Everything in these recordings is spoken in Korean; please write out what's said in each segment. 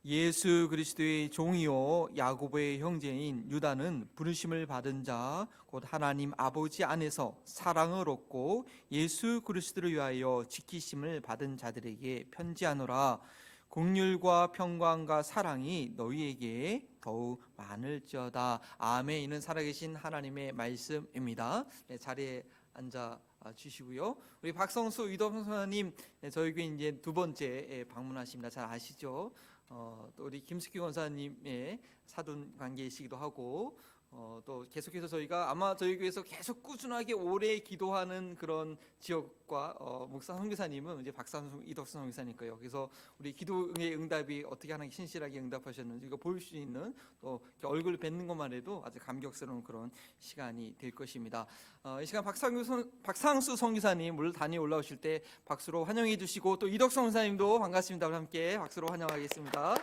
예수 그리스도의 종이요 야고보의 형제인 유다는 부르심을 받은 자 곧 하나님 아버지 안에서 사랑을 얻고 예수 그리스도를 위하여 지키심을 받은 자들에게 편지하노라. 긍휼과 평강과 사랑이 너희에게 더욱 많을지어다. 아멘. 이는 살아계신 하나님의 말씀입니다. 네, 자리에 앉아 주시고요. 우리 박성수 이덕선님, 저희 교회 이제 두 번째 방문하십니다. 잘 아시죠? 또 우리 김숙희 권사님의 사돈 관계이시기도 하고, 또 계속해서 저희가 아마 저희 교회에서 계속 꾸준하게 오래 기도하는 그런 지역과 목사 선교사님은 이제 박상수 이덕선 선교사님 거예요. 그래서 우리 기도의 응답이 어떻게 하나님 신실하게 응답하셨는지 이거 볼 수 있는, 또 얼굴 뵙는 것만 해도 아주 감격스러운 그런 시간이 될 것입니다. 이 시간 박상수 선교사님 물 단위 올라오실 때 박수로 환영해 주시고, 또 이덕선 선교사님도 반갑습니다. 우리 함께 박수로 환영하겠습니다.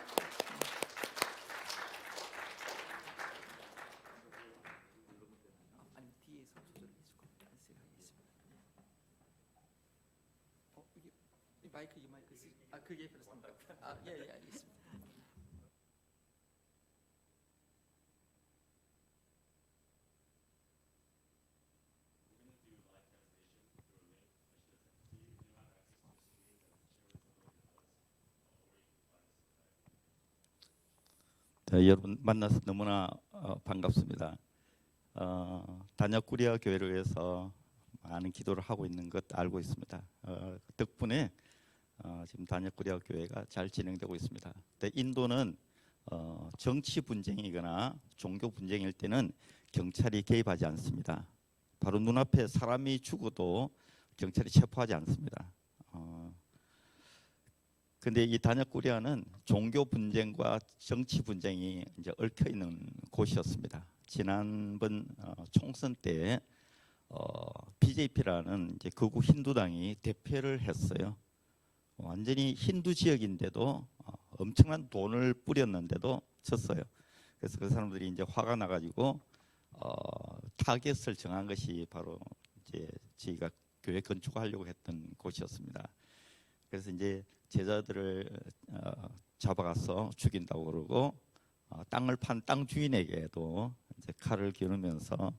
마이크 그게 그렇습니까? 예, 알겠습니다. 자, 여러분 만나서 너무나 반갑습니다. 단역구리아 교회를 위해서 많은 기도를 하고 있는 것 알고 있습니다. 덕분에 지금 단역구리아 교회가 잘 진행되고 있습니다. 근데 인도는 정치 분쟁이거나 종교 분쟁일 때는 경찰이 개입하지 않습니다. 바로 눈앞에 사람이 죽어도 경찰이 체포하지 않습니다. 근데 이 단역구리아는 종교 분쟁과 정치 분쟁이 이제 얽혀 있는 곳이었습니다. 지난번 총선 때 BJP라는 이제 극우 힌두당이 대패를 했어요. 완전히 힌두 지역인데도 엄청난 돈을 뿌렸는데도 졌어요. 그래서 그 사람들이 이제 화가 나가지고 타겟을 정한 것이 바로 이제 저희가 교회 건축하려고 했던 곳이었습니다. 그래서 이제 제자들을 잡아가서 죽인다고 그러고, 땅을 판 땅 주인에게도 이제 칼을 겨누면서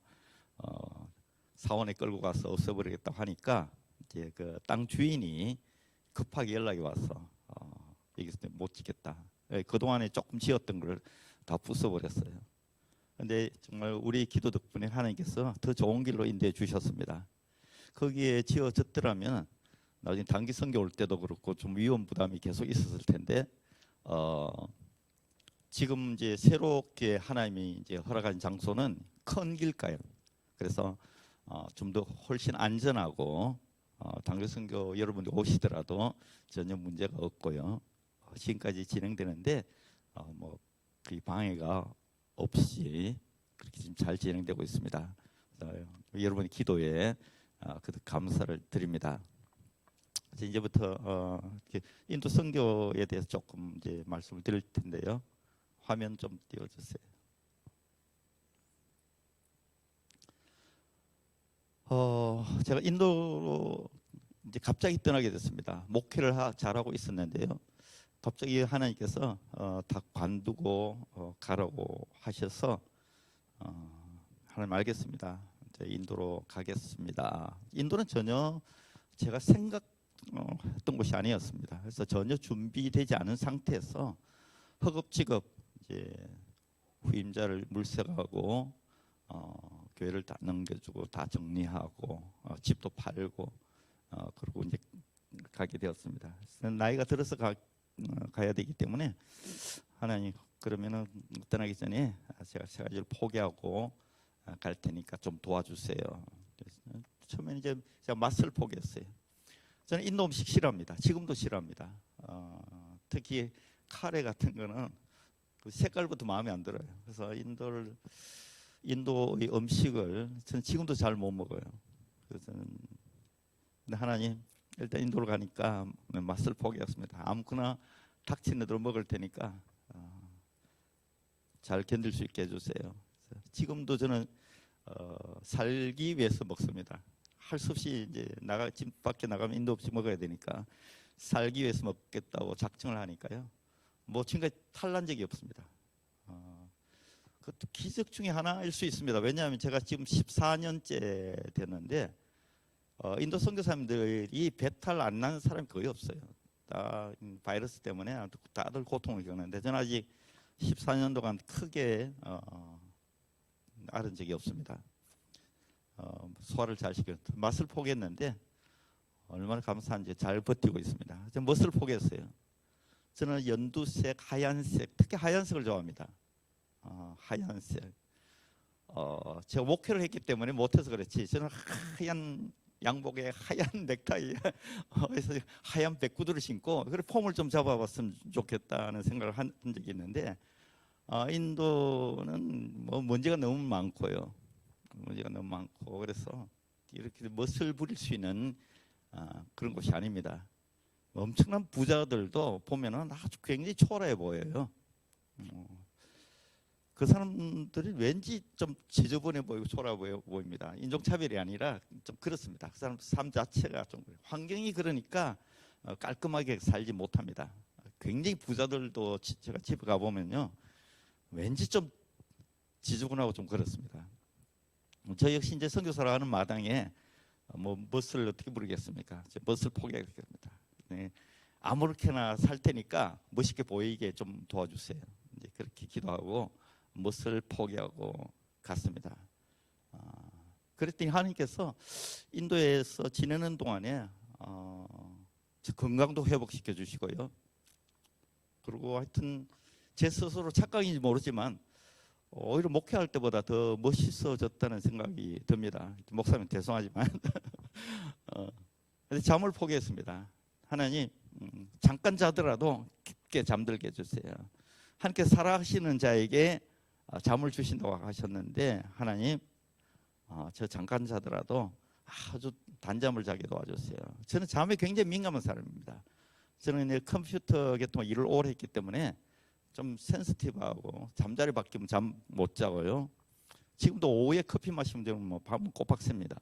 사원에 끌고 가서 없애버리겠다고 하니까 이제 그 땅 주인이 급하게 연락이 와서 여기서 못 지겠다. 그 동안에 조금 지었던 걸 다 부숴버렸어요. 그런데 정말 우리 기도 덕분에 하나님께서 더 좋은 길로 인도해 주셨습니다. 거기에 지어졌더라면 나중에 단기 선교 올 때도 그렇고 좀 위험 부담이 계속 있었을 텐데, 지금 이제 새롭게 하나님이 이제 허락한 장소는 큰 길가요. 그래서 좀 더 훨씬 안전하고 단기 선교 여러분들 오시더라도 전혀 문제가 없고요. 지금까지 진행되는데 뭐 그 방해가 없이 그렇게 지금 잘 진행되고 있습니다. 여러분의 기도에 감사를 드립니다. 이제부터 인도 선교에 대해서 조금 이제 말씀을 드릴 텐데요. 화면 좀 띄워주세요. 제가 인도로 이제 갑자기 떠나게 됐습니다. 목회를 잘하고 있었는데요. 갑자기 하나님께서 다 관두고 가라고 하셔서 하나님 알겠습니다. 이제 인도로 가겠습니다. 인도는 전혀 제가 생각했던 곳이 아니었습니다. 그래서 전혀 준비되지 않은 상태에서 허겁지겁 이제 후임자를 물색하고 교회를 다 넘겨주고 다 정리하고 집도 팔고 그리고 이제 가게 되었습니다. 나이가 들어서 가야 되기 때문에 하나님 그러면은 떠나기 전에 제가 세 가지를 포기하고 갈 테니까 좀 도와주세요. 그래서 처음에 이제 제가 맛을 포기했어요. 저는 인도 음식 싫어합니다. 지금도 싫어합니다. 특히 카레 같은 거는 그 색깔부터 마음에 안 들어요. 그래서 인도의 음식을 저는 지금도 잘 못 먹어요. 그래서 근데 하나님 일단 인도로 가니까 맛을 포기했습니다. 아무거나 닥치는 대로 먹을 테니까 잘 견딜 수 있게 해주세요. 지금도 저는 살기 위해서 먹습니다. 할 수 없이 이제 집 밖에 나가면 인도 음식 먹어야 되니까 살기 위해서 먹겠다고 작정을 하니까요. 뭐 지금까지 탈난 적이 없습니다. 그것도 기적 중에 하나일 수 있습니다. 왜냐하면 제가 지금 14년째 됐는데 인도 선교사님들이 배탈 안 난 사람이 거의 없어요. 다 바이러스 때문에 다들 고통을 겪는데 저는 아직 14년 동안 크게 앓은 적이 없습니다. 소화를 잘 시켰, 맛을 포기했는데 얼마나 감사한지 잘 버티고 있습니다. 저는 멋을 포기했어요. 저는 연두색, 하얀색, 특히 하얀색을 좋아합니다. 하얀색. 제가 목회를 했기 때문에 못해서 그렇지 저는 하얀 양복에 하얀 넥타이에 그래서 하얀 백구두를 신고 그래 폼을 좀 잡아봤으면 좋겠다는 생각을 한 적이 있는데 인도는 뭐 먼지가 너무 많고요. 먼지가 너무 많고 그래서 이렇게 멋을 부릴 수 있는 그런 곳이 아닙니다. 엄청난 부자들도 보면은 아주 굉장히 초라해 보여요. 그 사람들이 왠지 좀 지저분해 보이고 초라해 보입니다. 인종차별이 아니라 좀 그렇습니다. 그 사람 삶 자체가 좀 그래요. 환경이 그러니까 깔끔하게 살지 못합니다. 굉장히 부자들도 제가 집에 가보면요. 왠지 좀 지저분하고 좀 그렇습니다. 저 역시 이제 선교사를 하는 마당에 뭐 멋을 어떻게 부르겠습니까? 멋을 포기하겠습니다. 네. 아무렇게나 살 테니까 멋있게 보이게 좀 도와주세요. 이제 그렇게 기도하고 멋을 포기하고 갔습니다. 그랬더니 하나님께서 인도에서 지내는 동안에 제 건강도 회복시켜 주시고요. 그리고 하여튼 제 스스로 착각인지 모르지만 오히려 목회할 때보다 더 멋있어졌다는 생각이 듭니다. 목사님 죄송하지만 근데 잠을 포기했습니다. 하나님 잠깐 자더라도 깊게 잠들게 해주세요. 하나님께서 살아가시는 자에게 잠을 주신다고 하셨는데 하나님 저 잠깐 자더라도 아주 단잠을 자게 도와주세요. 저는 잠에 굉장히 민감한 사람입니다. 저는 컴퓨터 계통 일을 오래 했기 때문에 좀 센시티브하고 잠자리 바뀌면 잠 못 자고요. 지금도 오후에 커피 마시면 되면 뭐 밤은 꼬박 셉니다.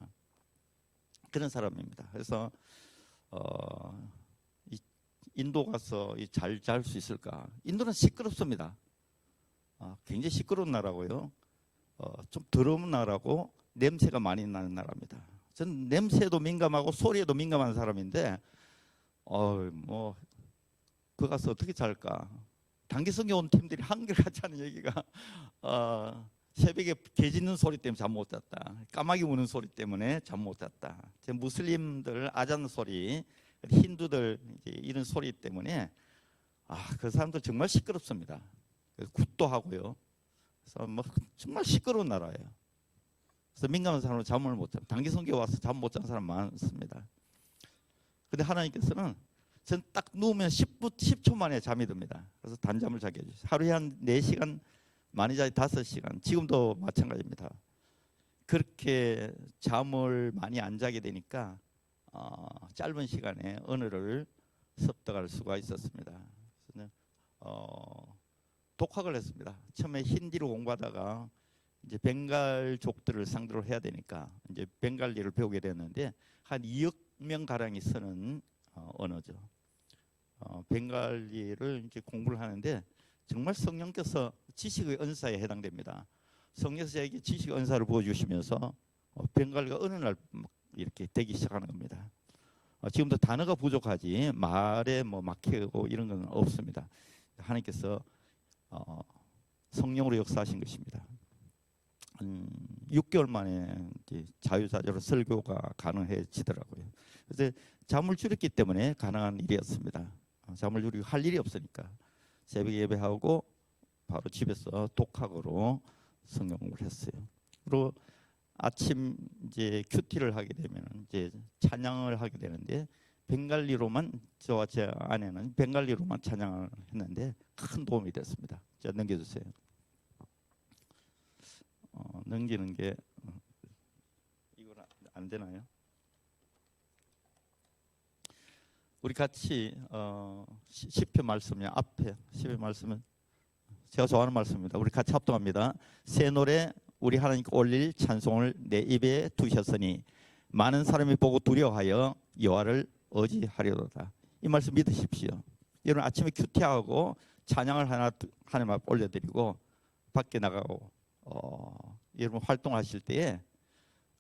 그런 사람입니다. 그래서 인도 가서 잘 잘 수 있을까? 인도는 시끄럽습니다. 굉장히 시끄러운 나라고요. 좀 더러운 나라고 냄새가 많이 나는 나라입니다. 저는 냄새도 민감하고 소리에도 민감한 사람인데 뭐 그 가서 어떻게 잘까? 단기성에 온 팀들이 한결같이 하는 얘기가 새벽에 개 짖는 소리 때문에 잠 못 잤다. 까마귀 우는 소리 때문에 잠 못 잤다. 무슬림들 아잔 소리, 힌두들 이런 소리 때문에 그 사람들 정말 시끄럽습니다. 굿도 하고요. 그래서 뭐 정말 시끄러운 나라예요. 그래서 민감한 사람은 잠을 못 자요. 단기 성교 와서 잠 못 잔 사람 많습니다. 근데 하나님께서는 전 딱 누우면 10초 만에 잠이 듭니다. 그래서 단잠을 자게 해주세요. 하루에 한 4시간, 많이 자기 5시간. 지금도 마찬가지입니다. 그렇게 잠을 많이 안 자게 되니까 짧은 시간에 언어를 습득할 수가 있었습니다. 그래서 독학을 했습니다. 처음에 힌디로 공부하다가 이제 벵갈족들을 상대로 해야 되니까 이제 벵갈리를 배우게 됐는데 한 2억 명 가량이 쓰는 언어죠. 벵갈리를 이제 공부를 하는데 정말 성령께서 지식의 은사에 해당됩니다. 성령께서 저에게 지식의 은사를 부어주시면서 벵갈리가 어느 날 이렇게 되기 시작하는 겁니다. 지금도 단어가 부족하지 말에 뭐 막히고 이런 건 없습니다. 하나님께서 성령으로 역사하신 것입니다. 6개월 만에 이제 자유자재로 설교가 가능해지더라고요. 그래서 잠을 줄였기 때문에 가능한 일이었습니다. 잠을 줄이고 할 일이 없으니까 새벽 예배하고 바로 집에서 독학으로 성경 공부를 했어요. 그리고 아침 이제 큐티를 하게 되면 이제 찬양을 하게 되는데 벵갈리로만 저와 제 아내는 벵갈리로만 찬양을 했는데 큰 도움이 됐습니다. 자 넘겨주세요. 넘기는 게 이건 안 되나요? 우리 같이 시편 말씀이 앞에 시편 말씀은 제가 좋아하는 말씀입니다. 우리 같이 합동합니다. 새 노래 우리 하나님께 올릴 찬송을 내 입에 두셨으니 많은 사람이 보고 두려워하여 여호와를 의지하려도다. 이 말씀 믿으십시오. 여러분 아침에 큐티하고 찬양을 하나 하나님 앞에 올려드리고 밖에 나가고 여러분 활동하실 때에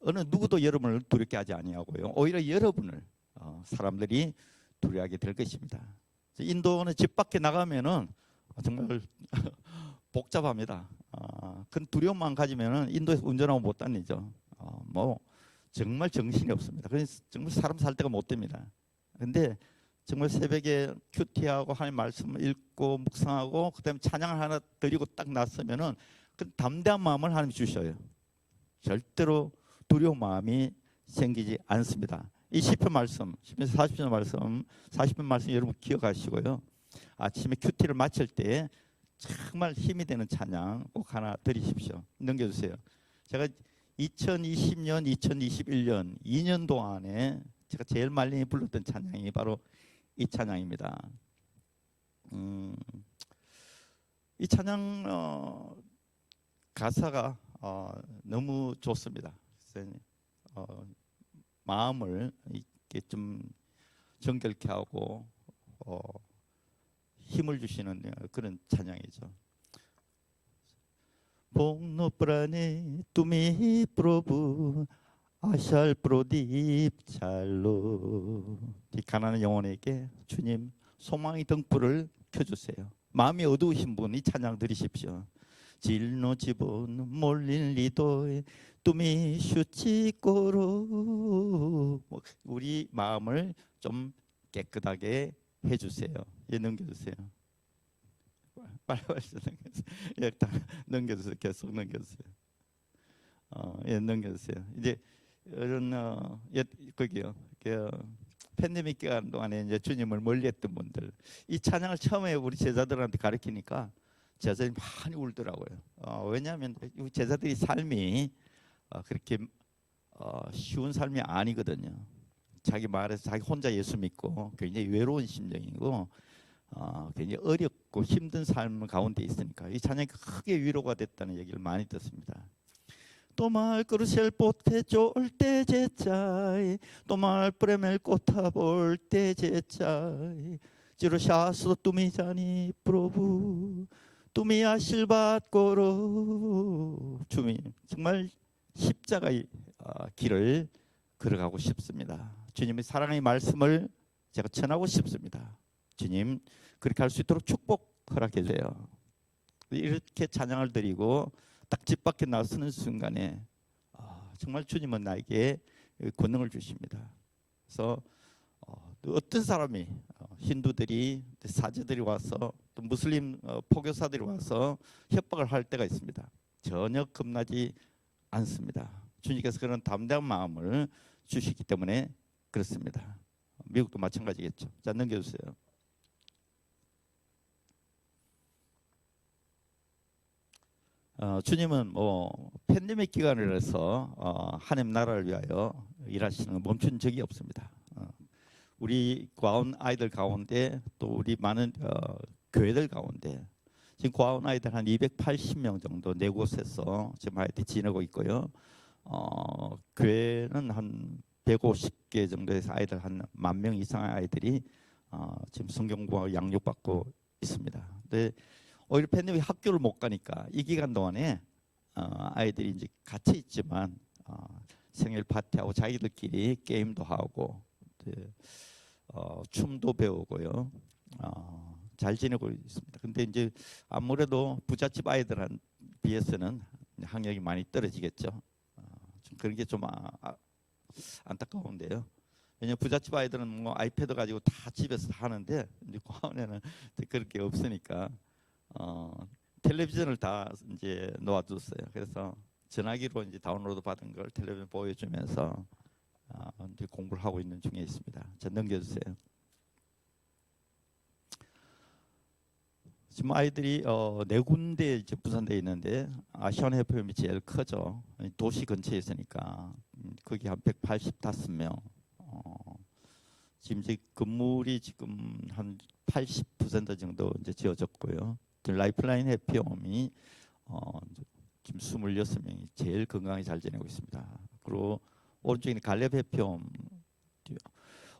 어느 누구도 여러분을 두렵게 하지 아니하고요. 오히려 여러분을 사람들이 두려워하게 될 것입니다. 인도는 집 밖에 나가면은 정말 복잡합니다. 큰 두려움만 가지면은 인도에서 운전하고 못 다니죠. 뭐 정말 정신이 없습니다. 그래서 정말 사람 살 데가 못 됩니다. 근데 정말 새벽에 큐티하고 하나님 말씀을 읽고 묵상하고 그다음에 찬양을 하나 드리고 딱 났으면은 그 담대한 마음을 하나님 주셔요. 절대로 두려운 마음이 생기지 않습니다. 이 시편 말씀, 시편 40편 말씀, 40편 말씀 여러분 기억하시고요. 아침에 큐티를 마칠 때 정말 힘이 되는 찬양 꼭 하나 드리십시오. 넘겨주세요. 제가 2020년, 2021년 2년 동안에 제가 제일 많이 불렀던 찬양이 바로 이 찬양입니다. 이 찬양 가사가 너무 좋습니다. 마음을 이렇게 좀 정결케 하고 힘을 주시는 그런 찬양이죠. 복노프라네 뚜미 프로부 아샬 프로딥 잘로 이 가난한 영혼에게 주님 소망의 등불을 켜주세요. 마음이 어두우신 분 이 찬양 들으십시오. 질노 집은 몰린 리도에 뚜미 슈치꼬로 우리 마음을 좀 깨끗하게 해주세요. 예, 넘겨주세요. 빨리빨리 넘겨주세요. 예, 넘겨주세요. 계속 넘겨주세요. 예, 넘겨주세요. 이제 이런 예, 거기요. 팬데믹 기간 동안에 이제 주님을 멀리했던 분들 이 찬양을 처음에 우리 제자들한테 가르치니까 제자들이 많이 울더라고요. 왜냐하면 제자들이 삶이 그렇게 쉬운 삶이 아니거든요. 자기 말에서 자기 혼자 예수 믿고 굉장히 외로운 심정이고 굉장히 어렵고 힘든 삶 가운데 있으니까 이 찬양이 크게 위로가 됐다는 얘기를 많이 듣습니다. 또말 그르셀 포테 쫄때 제짜이 또말 프레멜 꼬타볼 때 제짜이 지로샤스 뚜미자니 프로부 뚜미야 실밭고로 주님 정말 십자가의 길을 걸어가고 싶습니다. 주님의 사랑의 말씀을 제가 전하고 싶습니다. 주님 그렇게 할 수 있도록 축복 허락해 주세요. 이렇게 찬양을 드리고 딱 집 밖에 나서는 순간에 정말 주님은 나에게 권능을 주십니다. 그래서 어떤 사람이 힌두들이 사제들이 와서 또 무슬림 포교사들이 와서 협박을 할 때가 있습니다. 전혀 겁나지 않습니다. 주님께서 그런 담대한 마음을 주시기 때문에 그렇습니다. 미국도 마찬가지겠죠. 자, 넘겨주세요. 주님은 뭐 팬데믹 기간을 해서 하나님 나라를 위하여 일하시는 건 멈춘 적이 없습니다. 우리 과온 아이들 가운데 또 우리 많은 교회들 가운데 지금 과온 아이들 한 280명 정도 네 곳에서 지금 아이들이 지내고 있고요. 교회는 한 150개 정도에서 아이들 한 10,000명 이상의 아이들이 지금 성경공학 양육받고 있습니다. 근데 오히려 팬데믹 학교를 못 가니까 이 기간 동안에 아이들이 이제 같이 있지만 생일 파티하고 자기들끼리 게임도 하고 춤도 배우고요. 잘 지내고 있습니다. 근데 이제 아무래도 부잣집 아이들한 비해서는 학력이 많이 떨어지겠죠. 좀 그런 게 좀 안타까운데요. 왜냐면 부잣집 아이들은 뭐 아이패드 가지고 다 집에서 하는데 이제 고아원에는 그렇게 없으니까 텔레비전을 다 이제 놓아줬어요. 그래서 전화기로 이제 다운로드 받은 걸 텔레비전 보여주면서 이제 공부를 하고 있는 중에 있습니다. 자, 넘겨주세요. 지금 아이들이 네 군데 이제 부산되어 있는데 아시안 해프엠이 제일 크죠. 도시 근처에 있으니까 거기 한 185명. 지금 이제 건물이 지금 한 80% 정도 이제 지어졌고요. 라이프라인 해피홈이 지금 26명이 제일 건강히 잘 지내고 있습니다. 그리고 오른쪽에 갈렙 해피홈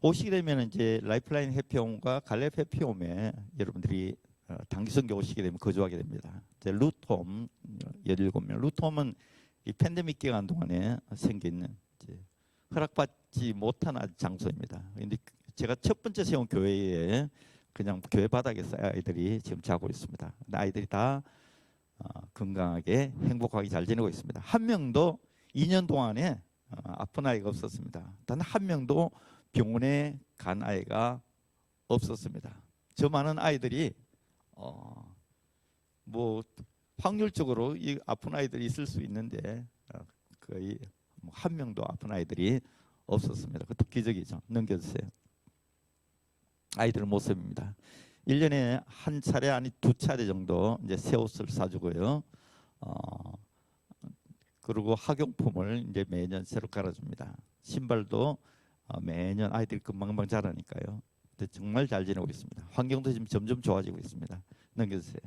오시게 되면 이제 라이프라인 해피홈과 갈렙 해피홈에 여러분들이 단기선교 오시게 되면 거주하게 됩니다. 이제 루트홈 17명. 루트홈은 이 팬데믹 기간 동안에 생긴 이제 허락받지 못한 장소입니다. 근데 제가 첫 번째 세운 교회에 그냥 교회 바닥에서 아이들이 지금 자고 있습니다. 아이들이 다 건강하게 행복하게 잘 지내고 있습니다. 한 명도 2년 동안에 아픈 아이가 없었습니다. 단 한 명도 병원에 간 아이가 없었습니다. 저 많은 아이들이 뭐 확률적으로 이 아픈 아이들이 있을 수 있는데 거의 한 명도 아픈 아이들이 없었습니다. 그것도 기적이죠. 넘겨주세요. 아이들 모습입니다. 1년에 한 차례 아니 두 차례 정도 이제 새 옷을 사주고요. 그리고 학용품을 이제 매년 새로 갈아줍니다. 신발도 매년 아이들이 금방금방 자라니까요. 근데 정말 잘 지내고 있습니다. 환경도 지금 점점 좋아지고 있습니다. 넘겨주세요.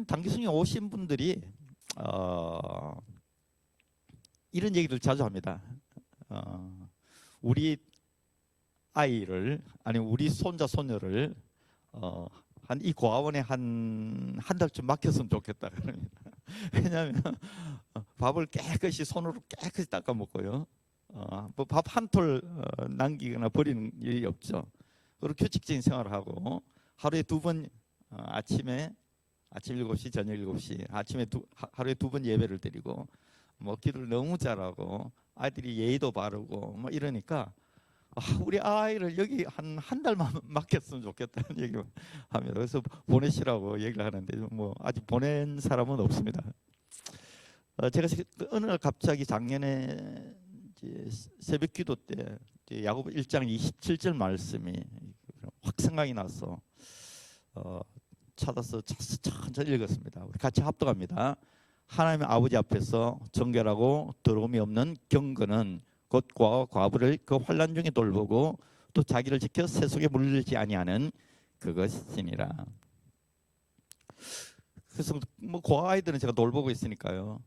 단기순회 오신 분들이 이런 얘기를 자주 합니다. 우리 아이를 아니 우리 손자 손녀를 한 이 고아원에 한 달쯤 맡겼으면 좋겠다 그럽니다. 왜냐하면 밥을 깨끗이 손으로 깨끗이 닦아 먹고요. 뭐 밥 한 톨 남기거나 버리는 일이 없죠. 그리고 규칙적인 생활을 하고 하루에 2번 아침 7시 저녁 7시 하루에 2번 예배를 드리고 뭐 기도를 너무 잘하고 아이들이 예의도 바르고 뭐 이러니까 우리 아이를 여기 한 달만 맡겼으면 좋겠다는 얘기를 합니다. 그래서 보내시라고 얘기를 하는데 뭐 아직 보낸 사람은 없습니다. 제가 어느 날 갑자기 작년에 이제 새벽 기도 때 야고보 1장 27절 말씀이 확 생각이 나서 찾아서 천천히 읽었습니다. 우리 같이 합독합니다. 하나님의 아버지 앞에서 정결하고 더러움이 없는 경건은 곧 과부를 그 환난 중에 돌보고 또 자기를 지켜 세속에 물리지 아니하는 그것이니라. 그래서 뭐 고아 아이들은 제가 돌보고 있으니까요.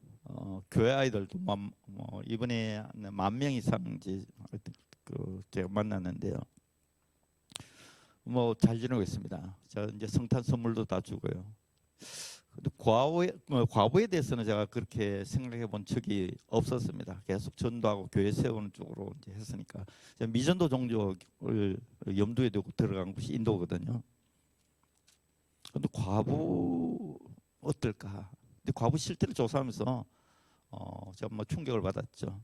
교회 아이들도 뭐 이번에 10,000명 이상 제가 만났는데요. 뭐 잘 지내고 있습니다. 제가 이제 성탄 선물도 다 주고요. 과부에 대해서는 제가 그렇게 생각해 본 적이 없었습니다. 계속 전도하고 교회 세우는 쪽으로 이제 했으니까 미전도 종족을 염두에 두고 들어간 곳이 인도거든요. 그런데 과부 어떨까? 근데 과부 실태를 조사하면서 제가 뭐 충격을 받았죠.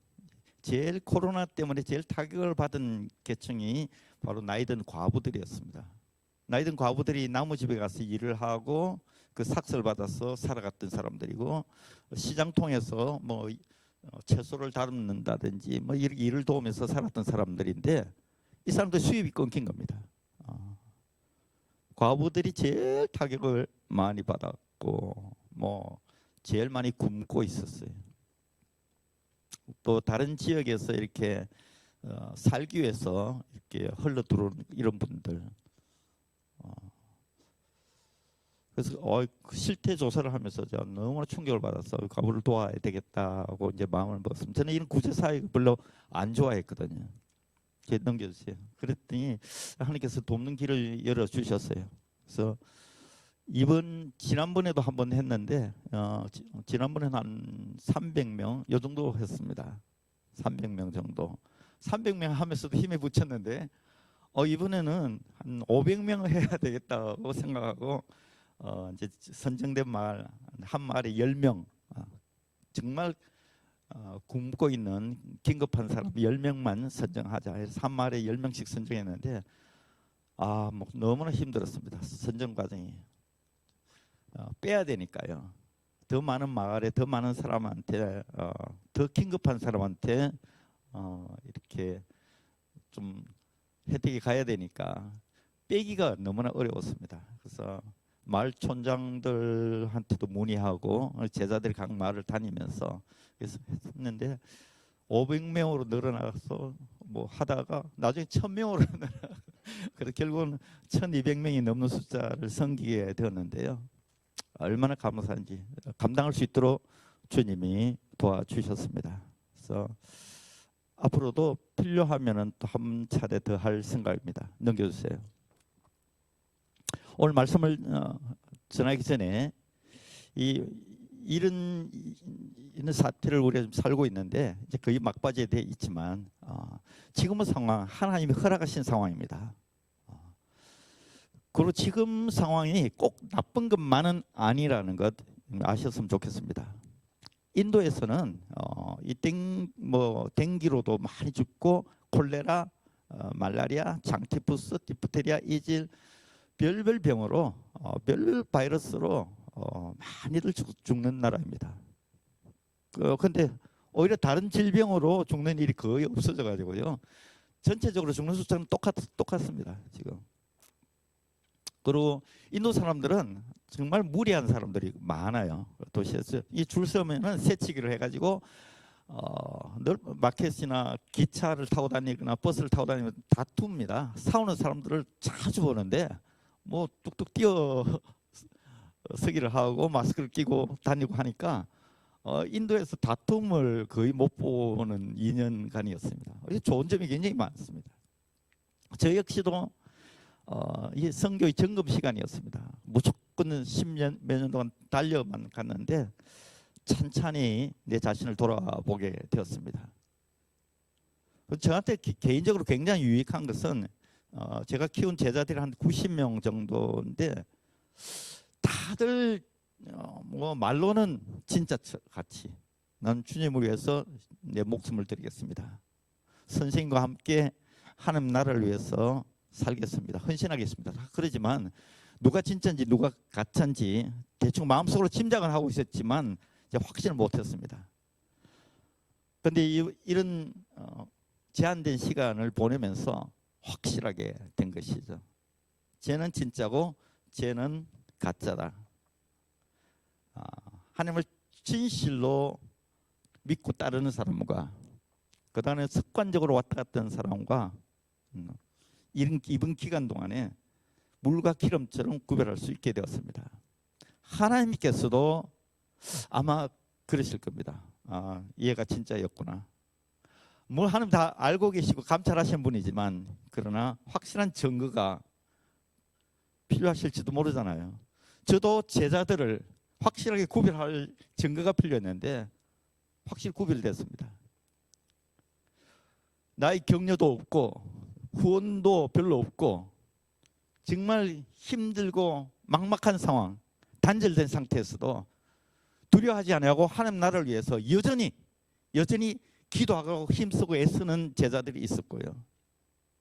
제일 코로나 때문에 제일 타격을 받은 계층이 바로 나이든 과부들이었습니다. 나이든 과부들이 나무 집에 가서 일을 하고 그 삭스를 받아서 살아갔던 사람들이고 시장 통해서 뭐 채소를 다듬는다든지 뭐 일을 도우면서 살았던 사람들인데 이 사람들 수입이 끊긴 겁니다. 과부들이 제일 타격을 많이 받았고 뭐 제일 많이 굶고 있었어요. 또 다른 지역에서 이렇게 살기 위해서 이렇게 흘러 들어오는 이런 분들. 그래서 실태 조사를 하면서 제가 너무나 충격을 받았어. 과부를 도와야 되겠다고 이제 마음을 먹었습니다. 저는 이런 구제 사회를 별로 안 좋아했거든요. 넘겨주세요. 그랬더니 하나님께서 돕는 길을 열어 주셨어요. 그래서 지난번에도 한번 했는데 지난번에는 한 300명 요 정도 했습니다. 300명 정도. 300명 하면서도 힘에 붙였는데 이번에는 한 500명을 해야 되겠다고 생각하고 이제 선정된 마을 한 마을에 10명 정말 굶고 있는 긴급한 사람 10명만 선정하자 해서 한 마을에 10명씩 선정했는데 뭐 너무나 힘들었습니다. 선정 과정이 빼야 되니까요. 더 많은 마을에 더 많은 사람한테 더 긴급한 사람한테 이렇게 좀 혜택이 가야 되니까 빼기가 너무나 어려웠습니다. 그래서 마을 촌장들한테도 문의하고 제자들이 각 마을을 다니면서 그래서 했는데 500명으로 늘어나서 뭐 하다가 나중에 1,000명으로 그래서 결국은 1,200명이 넘는 숫자를 섬기게 되었는데요. 얼마나 감사한지 감당할 수 있도록 주님이 도와주셨습니다. 그래서 앞으로도 필요하면은 또 한 차례 더 할 생각입니다. 넘겨주세요. 오늘 말씀을 전하기 전에 이런 사태를 우리가 좀 살고 있는데 이제 거의 막바지에 돼 있지만 지금의 상황 하나님이 허락하신 상황입니다. 그리고 지금 상황이 꼭 나쁜 것만은 아니라는 것 아셨으면 좋겠습니다. 인도에서는 이 댕기로도 많이 죽고 콜레라, 말라리아, 장티푸스, 디프테리아, 이질 별별 병으로 별별 바이러스로 많이들 죽는 나라입니다. 그런데 오히려 다른 질병으로 죽는 일이 거의 없어져 가지고요. 전체적으로 죽는 숫자는 똑같습니다. 지금. 그리고 인도 사람들은 정말 무리한 사람들이 많아요. 도시에서 이 줄 서면은 새치기를 해가지고 늘 마켓이나 기차를 타고 다니거나 버스를 타고 다니면 다툽니다. 싸우는 사람들을 자주 보는데 뭐 뚝뚝 뛰어 서기를 하고 마스크를 끼고 다니고 하니까 인도에서 다툼을 거의 못 보는 2년간이었습니다. 좋은 점이 굉장히 많습니다. 저 역시도 이 선교의 점검 시간이었습니다. 무조건 10년 몇 년 동안 달려만 갔는데 찬찬히 내 자신을 돌아보게 되었습니다. 저한테 개인적으로 굉장히 유익한 것은 제가 키운 제자들이 한 90명 정도인데 다들 뭐 말로는 진짜 같이 난 주님을 위해서 내 목숨을 드리겠습니다. 선생님과 함께 하나님 나라를 위해서 살겠습니다. 헌신하겠습니다. 그러지만 누가 진짜인지 누가 가짜인지 대충 마음속으로 짐작은 하고 있었지만 이제 확신을 못했습니다. 그런데 이런 제한된 시간을 보내면서 확실하게 된 것이죠. 쟤는 진짜고 쟤는 가짜다. 하나님을 진실로 믿고 따르는 사람과 그 다음에 습관적으로 왔다 갔다 하는 사람과 이번 기간 동안에 물과 기름처럼 구별할 수 있게 되었습니다. 하나님께서도 아마 그러실 겁니다. 얘가 진짜였구나. 뭘 하나님 다 알고 계시고 감찰하신 분이지만 그러나 확실한 증거가 필요하실지도 모르잖아요. 저도 제자들을 확실하게 구별할 증거가 필요했는데 확실히 구별됐습니다. 나의 격려도 없고 후원도 별로 없고 정말 힘들고 막막한 상황, 단절된 상태에서도 두려워하지 않고 하나님 나라를 위해서 여전히 기도하고 힘쓰고 애쓰는 제자들이 있었고요.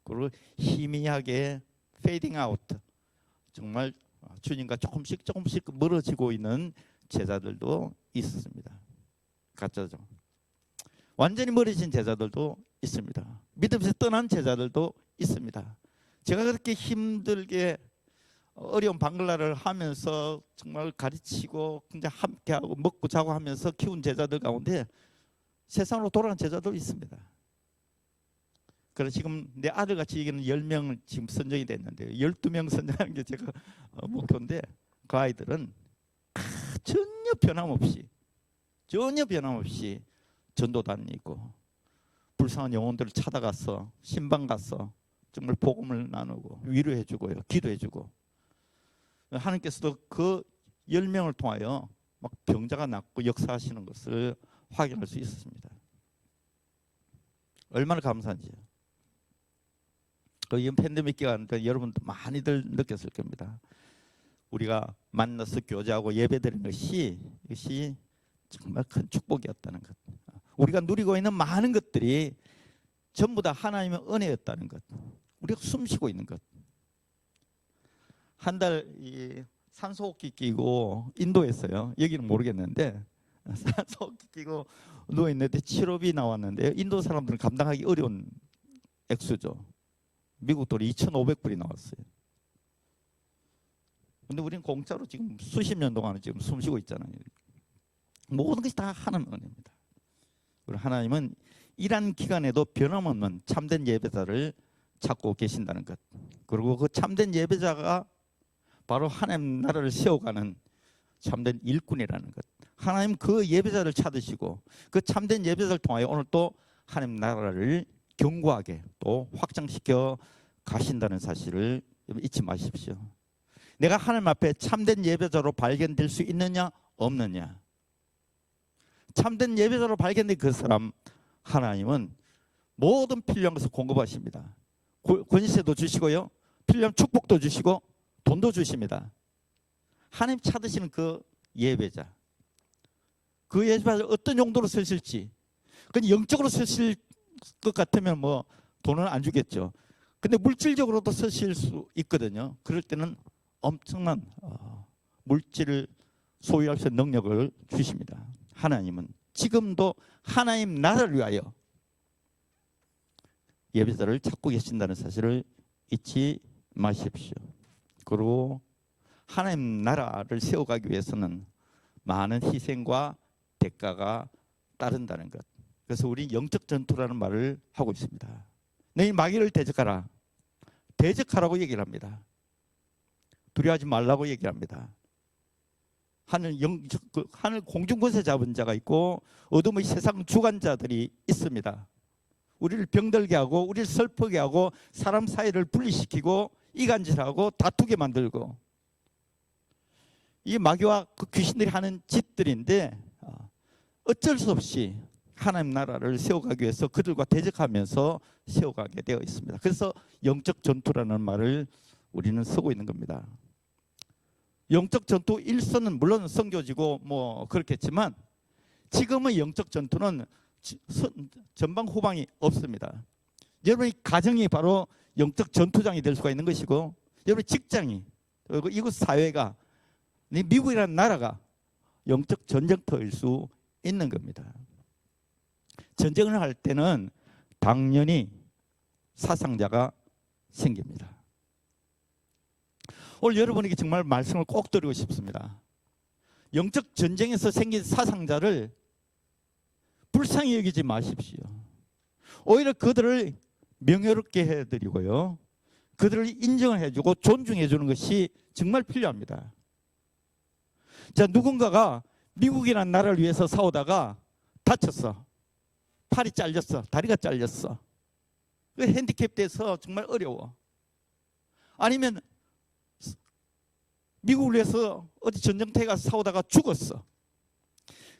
그리고 희미하게 페이딩 아웃, 정말 주님과 조금씩 멀어지고 있는 제자들도 있었습니다. 가짜죠. 완전히 멀어진 제자들도 있습니다. 믿음에서 떠난 제자들도 있습니다. 제가 그렇게 힘들게 어려운 방글라를 하면서 정말 가르치고 그냥 함께하고 먹고 자고 하면서 키운 제자들 가운데 세상으로 돌아간 제자도 있습니다. 그래서 지금 내 아들같이 얘기는 10명 지금 선정이 됐는데 12명 선정하는 게 제가 목표인데 그 아이들은 전혀 변함없이 전도 다니고 불쌍한 영혼들을 찾아가서 신방 가서 정말 복음을 나누고 위로해주고요, 기도해주고 하나님께서도 그 10명을 통하여 막 병자가 낫고 역사하시는 것을 확인할 수 있었습니다. 얼마나 감사한지요. 이 팬데믹 기간 때 여러분도 많이들 느꼈을 겁니다. 우리가 만나서 교제하고 예배드리는 것이 정말 큰 축복이었다는 것. 우리가 누리고 있는 많은 것들이 전부 다 하나님의 은혜였다는 것. 우리가 숨쉬고 있는 것. 한 달 산소호흡기 끼고 인도에서요. 여기는 모르겠는데 산소호흡기 끼고 누워있는데 치료비 나왔는데 인도 사람들은 감당하기 어려운 액수죠. 미국 돈이 2,500불이 나왔어요. 근데 우리는 공짜로 지금 수십 년 동안 지금 숨쉬고 있잖아요. 모든 것이 다 하나님 은혜입니다. 그리고 하나님은 이란 기간에도 변함없는 참된 예배자를 찾고 계신다는 것. 그리고 그 참된 예배자가 바로 하나님 나라를 세워가는 참된 일꾼이라는 것. 하나님 그 예배자를 찾으시고 그 참된 예배자를 통하여 오늘 또 하나님 나라를 견고하게 또 확장시켜 가신다는 사실을 잊지 마십시오. 내가 하나님 앞에 참된 예배자로 발견될 수 있느냐 없느냐. 참된 예배자로 발견된 그 사람 하나님은 모든 필요한 것을 공급하십니다. 권세도 주시고요, 필요한 축복도 주시고 돈도 주십니다. 하나님 찾으시는 그 예배자, 그 예배자 어떤 용도로 쓰실지, 그건 영적으로 쓰실 것 같으면 뭐 돈은 안 주겠죠. 근데 물질적으로도 쓰실 수 있거든요. 그럴 때는 엄청난 물질을 소유할 수 있는 능력을 주십니다. 하나님은 지금도 하나님 나라를 위하여 예배자를 찾고 계신다는 사실을 잊지 마십시오. 그리고 하나님 나라를 세워가기 위해서는 많은 희생과 대가가 따른다는 것. 그래서 우리 영적 전투라는 말을 하고 있습니다. 너희 마귀를 대적하라. 대적하라고 얘기를 합니다. 두려워하지 말라고 얘기를 합니다. 하늘 공중 권세 잡은 자가 있고 어둠의 세상 주관자들이 있습니다. 우리를 병들게 하고 우리를 슬프게 하고 사람 사이를 분리시키고 이간질하고 다투게 만들고, 이 마귀와 그 귀신들이 하는 짓들인데 어쩔 수 없이 하나님 나라를 세워가기 위해서 그들과 대적하면서 세워가게 되어 있습니다. 그래서 영적 전투라는 말을 우리는 쓰고 있는 겁니다. 영적 전투 일선은 물론 선교지고 뭐 그렇겠지만 지금의 영적 전투는 전방 후방이 없습니다. 여러분의 가정이 바로 영적 전투장이 될 수가 있는 것이고, 여러분의 직장이, 그리고 이곳 사회가, 미국이라는 나라가 영적 전쟁터일 수 있는 겁니다. 전쟁을 할 때는 당연히 사상자가 생깁니다. 오늘 여러분에게 정말 말씀을 꼭 드리고 싶습니다. 영적 전쟁에서 생긴 사상자를 불쌍히 여기지 마십시오. 오히려 그들을 명예롭게 해드리고요, 그들을 인정해주고 존중해주는 것이 정말 필요합니다. 자, 누군가가 미국이라는 나라를 위해서 싸우다가 다쳤어. 팔이 잘렸어. 다리가 잘렸어. 핸디캡돼서 정말 어려워. 아니면 미국을 위해서 어디 전쟁터에 가서 싸우다가 죽었어.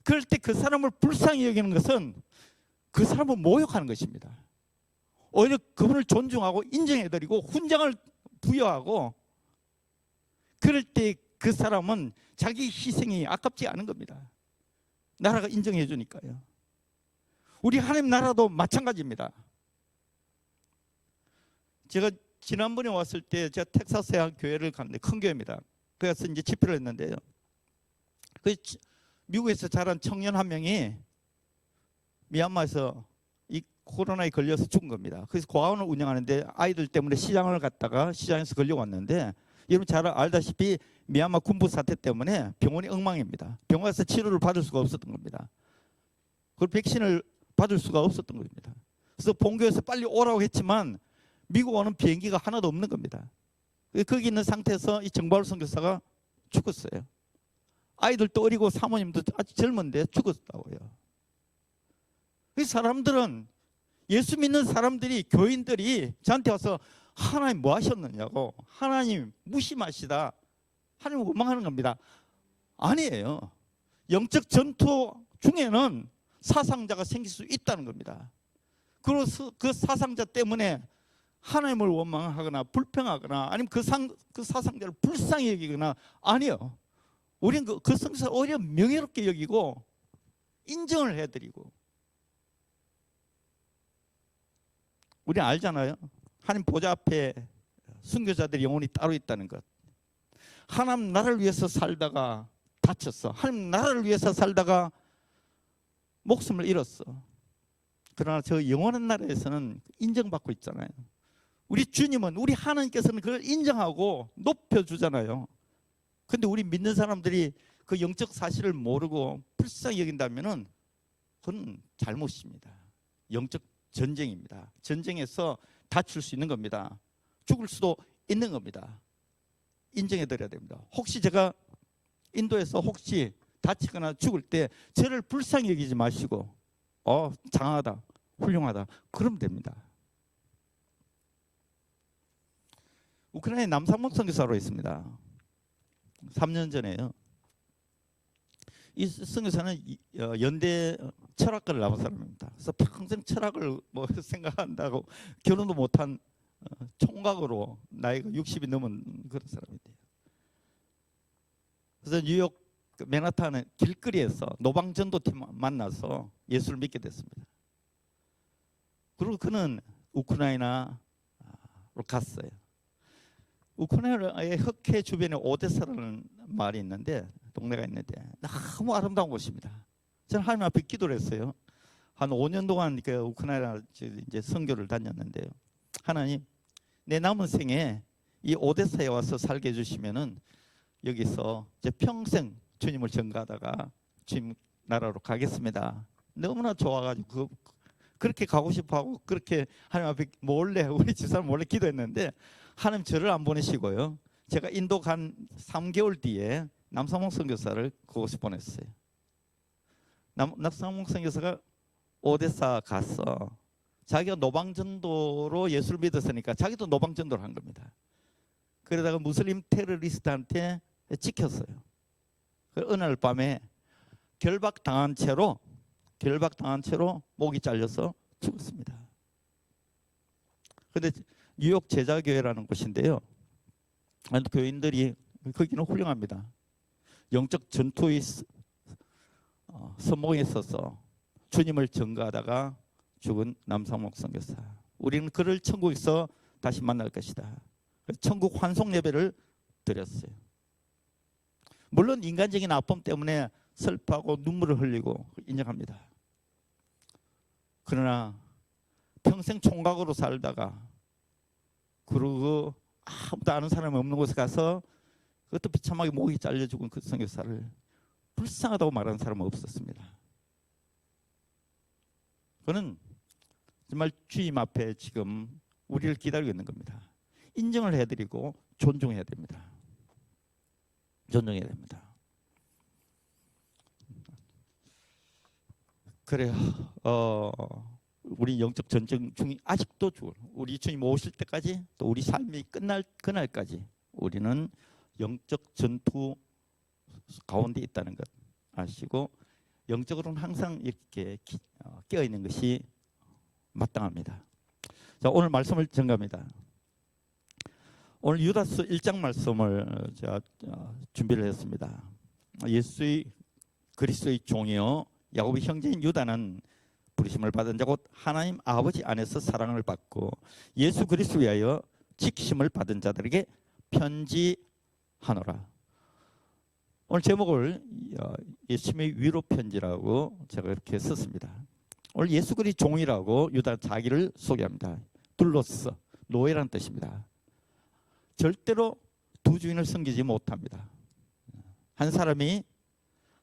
그럴 때 그 사람을 불쌍히 여기는 것은 그 사람을 모욕하는 것입니다. 오히려 그분을 존중하고 인정해드리고 훈장을 부여하고, 그럴 때 그 사람은 자기 희생이 아깝지 않은 겁니다. 나라가 인정해 주니까요. 우리 하나님 나라도 마찬가지입니다. 제가 지난번에 왔을 때 제가 텍사스의 한 교회를 갔는데, 큰 교회입니다. 그래서 이제 집회를 했는데요, 그 미국에서 자란 청년 한 명이 미얀마에서 이 코로나에 걸려서 죽은 겁니다. 그래서 고아원을 운영하는데 아이들 때문에 시장을 갔다가 시장에서 걸려왔는데, 여러분 잘 알다시피 미얀마 군부 사태 때문에 병원이 엉망입니다. 병원에서 치료를 받을 수가 없었던 겁니다. 그리고 백신을 받을 수가 없었던 겁니다. 그래서 본교에서 빨리 오라고 했지만 미국 오는 비행기가 하나도 없는 겁니다. 거기 있는 상태에서 이 정바울 선교사가 죽었어요. 아이들도 어리고 사모님도 아주 젊은데 죽었다고요. 이 사람들은, 예수 믿는 사람들이, 교인들이 저한테 와서 하나님 뭐 하셨느냐고, 하나님 무심하시다, 하나님 원망하는 겁니다. 아니에요. 영적 전투 중에는 사상자가 생길 수 있다는 겁니다. 그래서 그 사상자 때문에 하나님을 원망하거나 불평하거나 아니면 그 사상자를 불쌍히 여기거나, 아니요. 우리는 그 성사를 오히려 명예롭게 여기고 인정을 해드리고. 우리는 알잖아요. 하나님 보좌 앞에 순교자들의 영혼이 따로 있다는 것. 하나님 나라를 위해서 살다가 다쳤어. 하나님 나라를 위해서 살다가 목숨을 잃었어. 그러나 저 영원한 나라에서는 인정받고 있잖아요. 우리 주님은, 우리 하나님께서는 그걸 인정하고 높여주잖아요. 근데 우리 믿는 사람들이 그 영적 사실을 모르고 불쌍히 여긴다면은 그건 잘못입니다. 영적 전쟁입니다. 전쟁에서 다칠 수 있는 겁니다. 죽을 수도 있는 겁니다. 인정해 드려야 됩니다. 혹시 제가 인도에서 혹시 다치거나 죽을 때 저를 불쌍히 여기지 마시고 장하다, 훌륭하다, 그러면 됩니다. 우크라이나에 남상목 선교사로 있습니다. 3년 전에요. 이 선교사는 연대 철학과를 나온 사람입니다. 그래서 평생 철학을 뭐 생각한다고 결혼도 못한 총각으로 나이가 60이 넘은 그런 사람인데요. 그래서 뉴욕 맨하탄의 길거리에서 노방전도팀 만나서 예수를 믿게 됐습니다. 그리고 그는 우크라이나로 갔어요. 우크라이나의 흑해 주변에 오데사라는 말이 있는데, 동네가 있는데 너무 아름다운 곳입니다. 저는 하나님 앞에 기도를 했어요. 한 5년 동안 그 우크라이나 이제 선교를 다녔는데요. 하나님, 내 남은 생에 이 오데사에 와서 살게 해주시면은 여기서 이제 평생 주님을 전가하다가 주님 나라로 가겠습니다. 너무나 좋아가지고 그렇게 가고 싶어하고 그렇게 하나님 앞에 몰래, 우리 집사람 몰래 기도했는데 하나님 저를 안 보내시고요. 제가 인도 간 3개월 뒤에 남상봉 선교사를 그곳에 보냈어요. 남상봉 선교사가 오데사 가서 자기가 노방전도로 예수를 믿었으니까 자기도 노방전도를 한 겁니다. 그러다가 무슬림 테러리스트한테 찍혔어요. 어느 날 밤에 결박당한 채로 목이 잘려서 죽었습니다. 그런데 뉴욕 제자교회라는 곳인데요. 교인들이 거기는 훌륭합니다. 영적 전투의 선봉에 있어서 주님을 전가하다가 죽은 남상목 선교사. 우리는 그를 천국에서 다시 만날 것이다. 천국 환송 예배를 드렸어요. 물론 인간적인 아픔 때문에 슬퍼하고 눈물을 흘리고 인정합니다. 그러나 평생 총각으로 살다가 그리고 아무도 아는 사람이 없는 곳에 가서 그것도 비참하게 목이 잘려 죽은 그 선교사를 불쌍하다고 말하는 사람은 없었습니다. 그는 정말 주님 앞에 지금 우리를 기다리고 있는 겁니다. 인정을 해드리고 존중해야 됩니다. 존중해야 됩니다. 그래요. 우리 영적 전쟁 중이 아직도 우리 주님 오실 때까지 또 우리 삶이 끝날 그날까지 우리는 영적 전투 가운데 있다는 것 아시고 영적으로는 항상 이렇게 깨어 있는 것이 마땅합니다. 자, 오늘 말씀을 전가합니다. 오늘 유다서 1장 말씀을 제가 준비를 했습니다. 예수의 그리스도의 종이요 야곱의 형제인 유다는 부르심을 받은 자 곧 하나님 아버지 안에서 사랑을 받고 예수 그리스도 위하여 지키심을 받은 자들에게 편지하노라. 오늘 제목을 예수님의 위로 편지라고 제가 이렇게 썼습니다. 오늘 예수 그리스도 종이라고 유다 자기를 소개합니다. 둘로서 노예라는 뜻입니다. 절대로 두 주인을 섬기지 못합니다. 한 사람이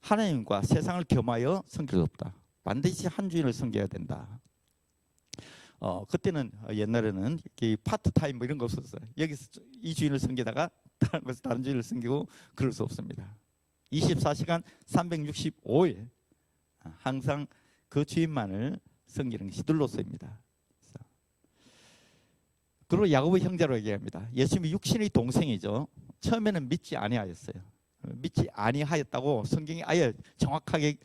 하나님과 세상을 겸하여 섬길 수 없다. 반드시 한 주인을 섬겨야 된다. 그때는 옛날에는 파트타임 뭐 이런 거 없었어요. 여기서 이 주인을 섬기다가 다른 곳에서 다른 주인을 섬기고 그럴 수 없습니다. 24시간 365일 항상 그 주인만을 섬기는 것이 둘로서입니다. 그리고 야곱의 형제로 얘기합니다. 예수님이 육신의 동생이죠. 처음에는 믿지 아니하였어요. 믿지 아니하였다고 성경이 아예 정확하게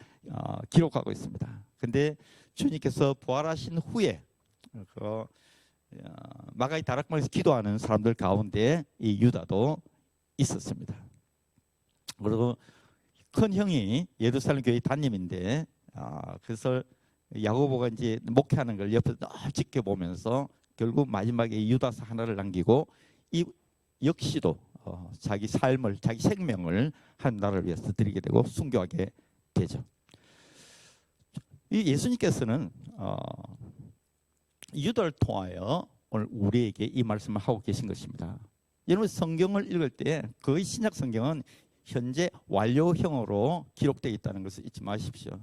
기록하고 있습니다. 근데 주님께서 부활하신 후에 마가의 다락방에서 기도하는 사람들 가운데 이 유다도 있었습니다. 그리고 큰 형이 예루살렘 교회 담임인데 그래서 야고보가 이제 목회하는 걸 옆에서 늘 지켜보면서 결국 마지막에 유다서 하나를 남기고 이 역시도 자기 삶을 자기 생명을 한 나라를 위해서 드리게 되고 순교하게 되죠. 이 예수님께서는 유다를 통하여 오늘 우리에게 이 말씀을 하고 계신 것입니다. 여러분 성경을 읽을 때 거의 신약 성경은 현재 완료형으로 기록되어 있다는 것을 잊지 마십시오.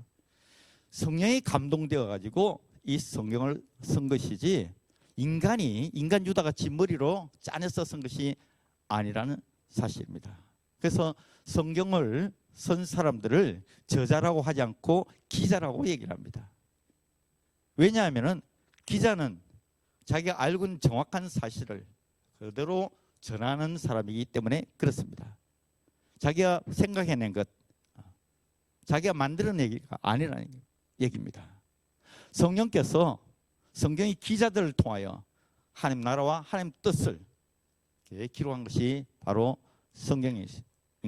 성령이 감동되어 가지고 이 성경을 쓴 것이지 인간 유다가 진머리로 짜내서 쓴 것이 아니라는 사실입니다. 그래서 성경을 쓴 사람들을 저자라고 하지 않고 기자라고 얘기를 합니다. 왜냐하면 기자는 자기가 알고 있는 정확한 사실을 그대로 전하는 사람이기 때문에 그렇습니다. 자기가 생각해낸 것, 자기가 만들어낸 얘기가 아니라는 얘기입니다. 성령께서 성경의 기자들을 통하여 하나님 나라와 하나님 뜻을 기록한 것이 바로 성경인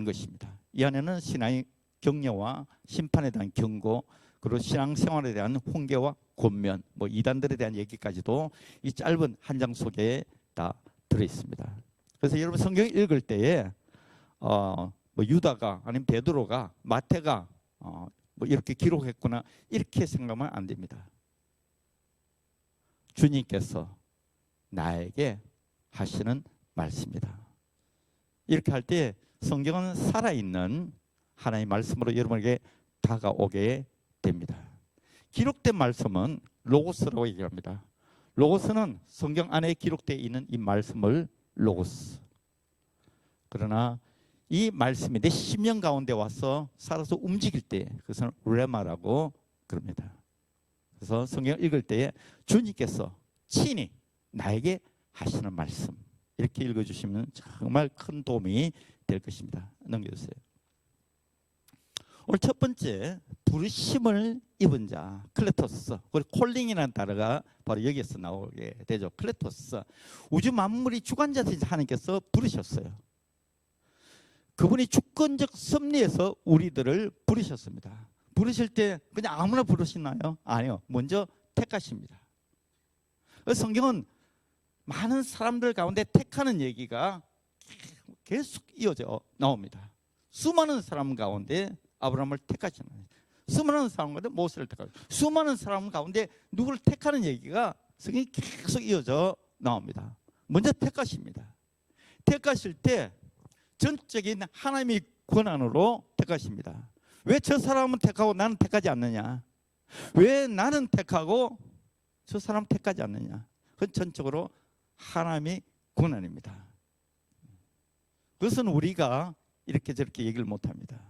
것입니다. 이 안에는 신앙의 격려와 심판에 대한 경고, 그리고 신앙생활에 대한 훈계와 권면, 이단들에 대한 얘기까지도 이 짧은 한 장 속에 다 들어있습니다. 그래서 여러분 성경 읽을 때에 유다가 아니면 베드로가 마태가 이렇게 기록했구나 이렇게 생각하면 안 됩니다. 주님께서 나에게 하시는 말씀이다. 이렇게 할 때 성경은 살아있는 하나님의 말씀으로 여러분에게 다가오게 됩니다. 기록된 말씀은 로고스라고 얘기합니다. 로고스는 성경 안에 기록되어 있는 이 말씀을 로고스. 그러나 이 말씀이 내 심령 가운데 와서 살아서 움직일 때 그것은 레마라고 그럽니다. 그래서 성경 읽을 때에 주님께서 친히 나에게 하시는 말씀 이렇게 읽어주시면 정말 큰 도움이 될 것입니다. 넘겨주세요. 오늘 첫 번째 부르심을 입은 자 클레토스, 그리고 콜링이라는 단어가 바로 여기에서 나오게 되죠. 클레토스, 우주 만물이 주관자이신 하나님께서 부르셨어요. 그분이 주권적 섭리에서 우리들을 부르셨습니다. 부르실 때 그냥 아무나 부르시나요? 아니요. 먼저 택하십니다. 성경은 많은 사람들 가운데 택하는 얘기가 계속 이어져 나옵니다. 수많은 사람 가운데 아브라함을 택하시는, 수많은 사람 가운데 모세를 택하고, 수많은 사람 가운데 누구를 택하는 얘기가 성경이 계속 이어져 나옵니다. 먼저 택하십니다. 택하실 때 전적인 하나님의 권한으로 택하십니다. 왜 저 사람은 택하고 나는 택하지 않느냐? 왜 나는 택하고 저 사람 택하지 않느냐? 그건 전적으로 하나님의 권한입니다. 그것은 우리가 이렇게 저렇게 얘기를 못합니다.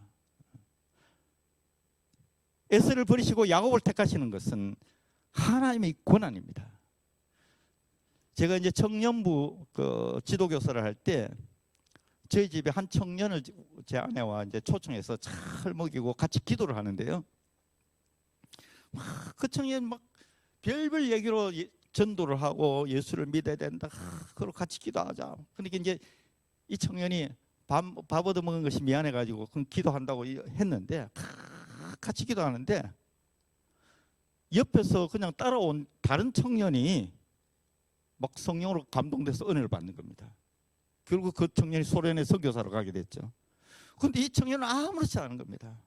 에서를 버리시고 야곱을 택하시는 것은 하나님의 권한입니다. 제가 이제 청년부 지도교사를 할 때 저희 집에 한 청년을 제 아내와 이제 초청해서 잘 먹이고 같이 기도를 하는데요. 그 청년 막 별별 얘기로 전도를 하고 예수를 믿어야 된다. 그리고 같이 기도하자. 그러니까 이제 이 청년이 밥 얻어 먹은 것이 미안해가지고 그럼 기도한다고 했는데 같이 기도하는데 옆에서 그냥 따라온 다른 청년이 막 성령으로 감동돼서 은혜를 받는 겁니다. 결국 그 청년이 소련의 선교사로 가게 됐죠. 그런데 이 청년은 아무렇지 않은 겁니다.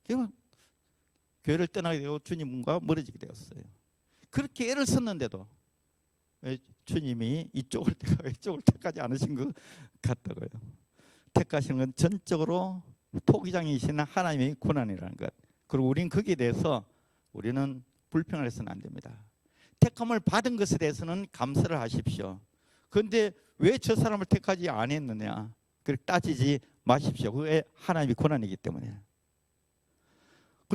그냥 교회를 떠나게 되고 주님과 멀어지게 되었어요. 그렇게 애를 썼는데도 주님이 이쪽을 택하고 이쪽을 택하지 않으신 것 같다고요. 택하시는 건 전적으로 토기장이신 하나님의 권한이라는 것. 그리고 우리는 거기에 대해서 우리는 불평을 해서는 안 됩니다. 택함을 받은 것에 대해서는 감사를 하십시오. 그런데 왜 저 사람을 택하지 않았느냐? 그렇게 따지지 마십시오. 그게 하나님의 권한이기 때문에.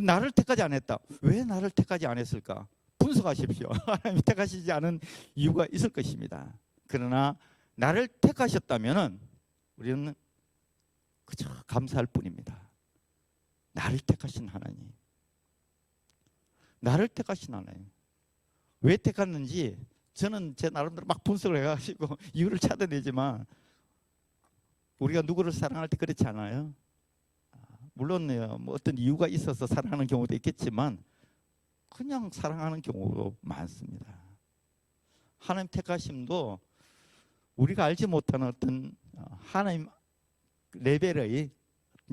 나를 택하지 않았다. 왜 나를 택하지 않았을까? 분석하십시오. 하나님이 택하시지 않은 이유가 있을 것입니다. 그러나 나를 택하셨다면 우리는 그저 감사할 뿐입니다. 나를 택하신 하나님. 나를 택하신 하나님. 왜 택했는지 저는 제 나름대로 막 분석을 해가지고 이유를 찾아내지만 우리가 누구를 사랑할 때 그렇지 않아요? 물론 뭐 어떤 이유가 있어서 사랑하는 경우도 있겠지만 그냥 사랑하는 경우도 많습니다. 하나님 택하심도 우리가 알지 못하는 어떤 하나님 레벨의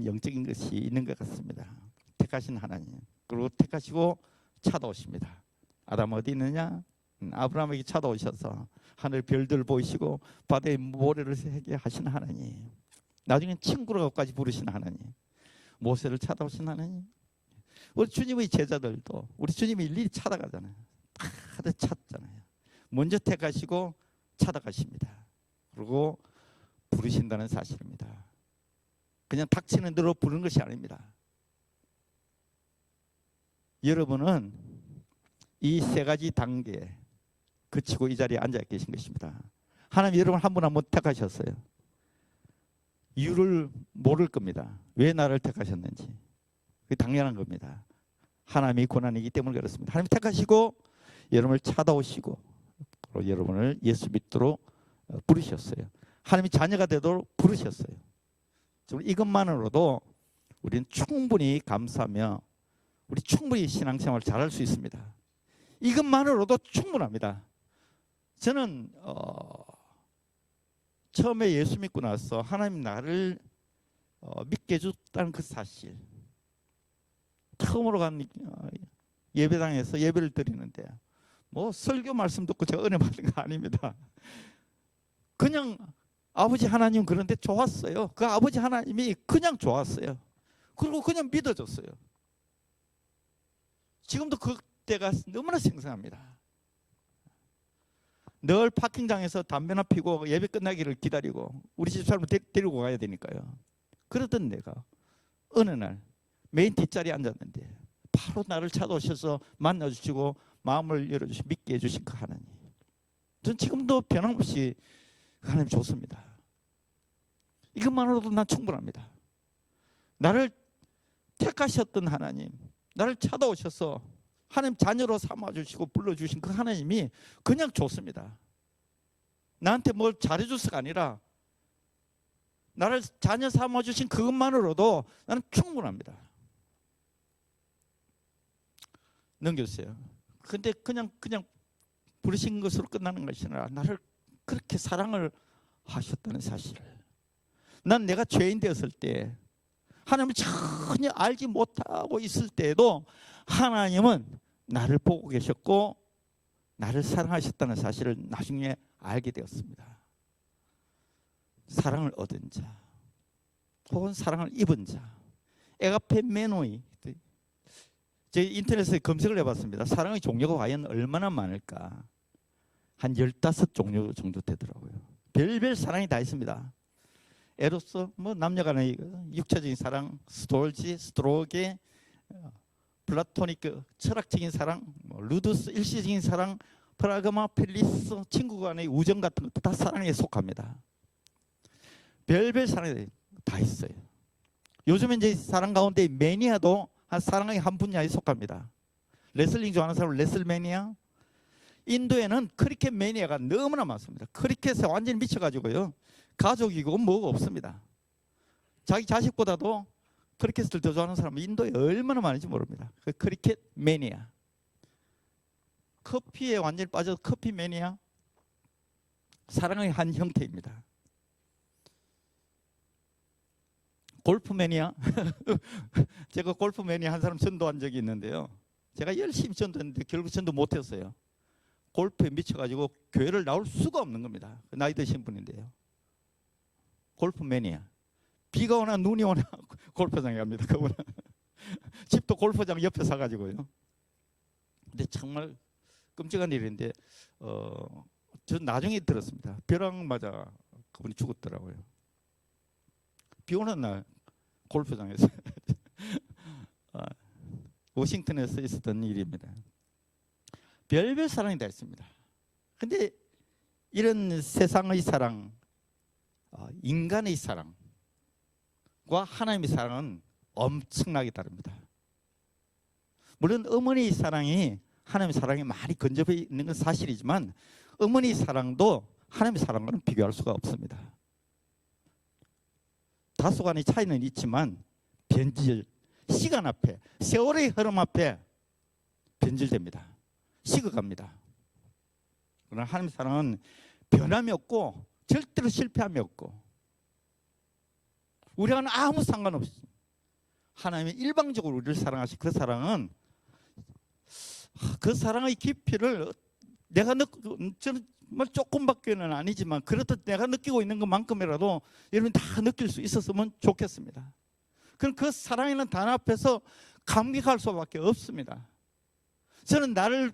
영적인 것이 있는 것 같습니다. 택하신 하나님. 그리고 택하시고 찾아오십니다. 아담 어디 있느냐? 아브라함에게 찾아오셔서 하늘 별들 보이시고 바다의 모래를 새게 하신 하나님. 나중에 친구라고까지 부르신 하나님. 모세를 찾아오신 하나님. 우리 주님의 제자들도 우리 주님이 일일이 찾아가잖아요. 다들 찾잖아요. 먼저 택하시고 찾아가십니다. 그리고 부르신다는 사실입니다. 그냥 닥치는 대로 부르는 것이 아닙니다. 여러분은 이 세 가지 단계에 그치고 이 자리에 앉아 계신 것입니다. 하나님 여러분 한 분 한 분 택하셨어요. 이유를 모를 겁니다. 왜 나를 택하셨는지. 그게 당연한 겁니다. 하나님이 고난이기 때문에 그렇습니다. 하나님 택하시고 여러분을 찾아오시고 여러분을 예수 믿도록 부르셨어요. 하나님이 자녀가 되도록 부르셨어요. 이것만으로도 우리는 충분히 감사하며 우리 충분히 신앙생활을 잘할 수 있습니다. 이것만으로도 충분합니다. 저는 처음에 예수 믿고 나서 하나님 나를 믿게 해줬다는 그 사실, 처음으로 간 예배당에서 예배를 드리는데 뭐 설교 말씀 듣고 제가 은혜 받은 거 아닙니다. 그냥 아버지 하나님 그런데 좋았어요. 그 아버지 하나님이 그냥 좋았어요. 그리고 그냥 믿어줬어요. 지금도 그때가 너무나 생생합니다. 늘 파킹장에서 담배나 피고 예배 끝나기를 기다리고 우리 집사람을 데리고 가야 되니까요. 그러던 내가 어느 날 메인 뒷자리에 앉았는데 바로 나를 찾아오셔서 만나주시고 마음을 열어주시고 믿게 해주신 그 하나님, 전 지금도 변함없이 하나님 좋습니다. 이것만으로도 난 충분합니다. 나를 택하셨던 하나님, 나를 찾아오셔서 하나님 자녀로 삼아주시고 불러주신 그 하나님이 그냥 좋습니다. 나한테 뭘 잘해줘서가 아니라 나를 자녀 삼아주신 그것만으로도 나는 충분합니다. 넘겨주세요. 근데 그냥 부르신 것으로 끝나는 것이 아니라 나를 그렇게 사랑을 하셨다는 사실을, 난 내가 죄인 되었을 때 하나님을 전혀 알지 못하고 있을 때에도 하나님은 나를 보고 계셨고 나를 사랑하셨다는 사실을 나중에 알게 되었습니다. 사랑을 얻은 자 혹은 사랑을 입은 자, 에가페 메노이, 제 인터넷에 검색을 해봤습니다. 사랑의 종류가 과연 얼마나 많을까? 한 15종류 정도 되더라고요. 별별 사랑이 다 있습니다. 에로스, 뭐 남녀간의 육체적인 사랑, 스톨지, 스트로게, 플라토닉 철학적인 사랑, 루두스 일시적인 사랑, 프라그마, 필리스 친구 간의 우정 같은 것도 다 사랑에 속합니다. 별별 사랑이 다 있어요. 요즘에 이제 사랑 가운데 매니아도 사랑의 한 분야에 속합니다. 레슬링 좋아하는 사람은 레슬 매니아. 인도에는 크리켓 매니아가 너무나 많습니다. 크리켓에 완전히 미쳐가지고요, 가족이고 뭐가 없습니다. 자기 자식보다도 크리켓을 더 좋아하는 사람은 인도에 얼마나 많은지 모릅니다. 그 크리켓 매니아. 커피에 완전히 빠져서 커피 매니아. 사랑의 한 형태입니다. 골프 매니아. 제가 골프 매니아 한 사람 전도한 적이 있는데요, 제가 열심히 전도했는데 결국 전도 못했어요. 골프에 미쳐가지고 교회를 나올 수가 없는 겁니다. 나이 드신 분인데요. 골프 매니아. 비가 오나 눈이 오나 골프장에 갑니다. 그분은 집도 골프장 옆에 사가지고요. 근데 정말 끔찍한 일인데 전 나중에 들었습니다. 벼락 맞아 그분이 죽었더라고요. 비 오는 날 골프장에서 워싱턴에서 있었던 일입니다. 별별 사랑이 다 있습니다. 근데 이런 세상의 사랑, 인간의 사랑과 하나님의 사랑은 엄청나게 다릅니다. 물론 어머니의 사랑이 하나님의 사랑이 많이 근접해 있는 건 사실이지만 어머니의 사랑도 하나님의 사랑과는 비교할 수가 없습니다. 다소간의 차이는 있지만 변질, 시간 앞에, 세월의 흐름 앞에 변질됩니다. 식어갑니다. 그러나 하나님의 사랑은 변함이 없고 절대로 실패함이 없고 우리와는 아무 상관없이 하나님이 일방적으로 우리를 사랑하신 그 사랑은, 그 사랑의 깊이를 내가 저는 조금밖에는 아니지만 그렇듯 내가 느끼고 있는 것만큼이라도 여러분이 다 느낄 수 있었으면 좋겠습니다. 그럼 그 사랑이라는 단어 앞에서 감격할 수밖에 없습니다. 저는 나를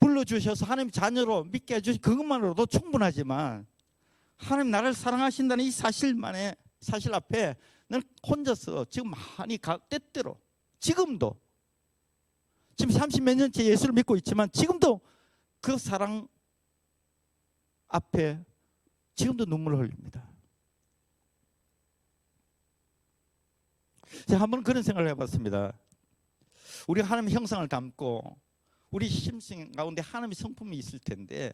불러주셔서 하나님 자녀로 믿게 해주신 그것만으로도 충분하지만 하나님 나를 사랑하신다는 이 사실 앞에 난 혼자서 지금 많이 때때로 지금도 지금 30몇 년째 예수를 믿고 있지만 지금도 그 사랑 앞에 지금도 눈물을 흘립니다. 제가 한번 그런 생각을 해봤습니다. 우리가 하나님의 형상을 담고 우리 심성 가운데 하나님의 성품이 있을 텐데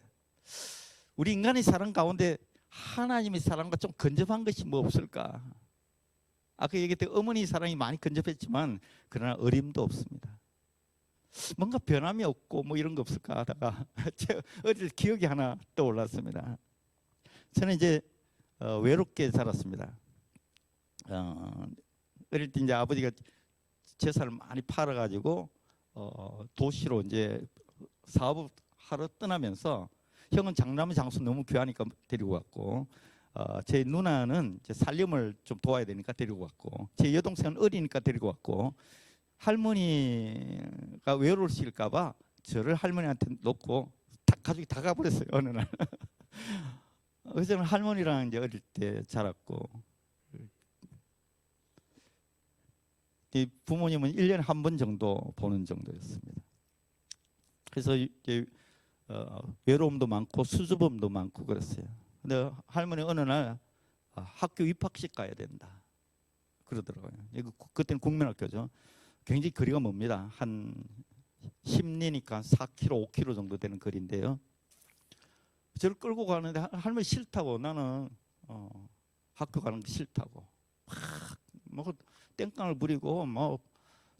우리 인간의 사랑 가운데 하나님의 사랑과 좀 근접한 것이 뭐 없을까? 아까 얘기했던 어머니 사랑이 많이 근접했지만 그러나 어림도 없습니다. 뭔가 변함이 없고 뭐 이런 거 없을까 하다가 제 어릴 때 기억이 하나 떠올랐습니다. 저는 이제 외롭게 살았습니다. 어릴 때 이제 아버지가 재산을 많이 팔아가지고 도시로 이제 사업을 하러 떠나면서 형은 장남 장수 너무 귀하니까 데리고 갔고 제 누나는 이제 살림을 좀 도와야 되니까 데리고 갔고 제 여동생은 어리니까 데리고 갔고 할머니가 외로우실까봐 저를 할머니한테 놓고 다 가족이 다 가버렸어요 어느 날. 그래서 저는 할머니랑 이제 어릴 때 자랐고 부모님은 1년에 한 번 정도 보는 정도였습니다. 그래서 이제 외로움도 많고 수줍음도 많고 그랬어요. 근데 할머니 어느 날 학교 입학식 가야 된다 그러더라고요. 그때는 국민학교죠. 굉장히 거리가 멉니다. 한 10리니까 4km, 5km 정도 되는 거리인데요. 저를 끌고 가는데 할머니 싫다고 나는 학교 가는 게 싫다고 막 땡깡을 부리고 뭐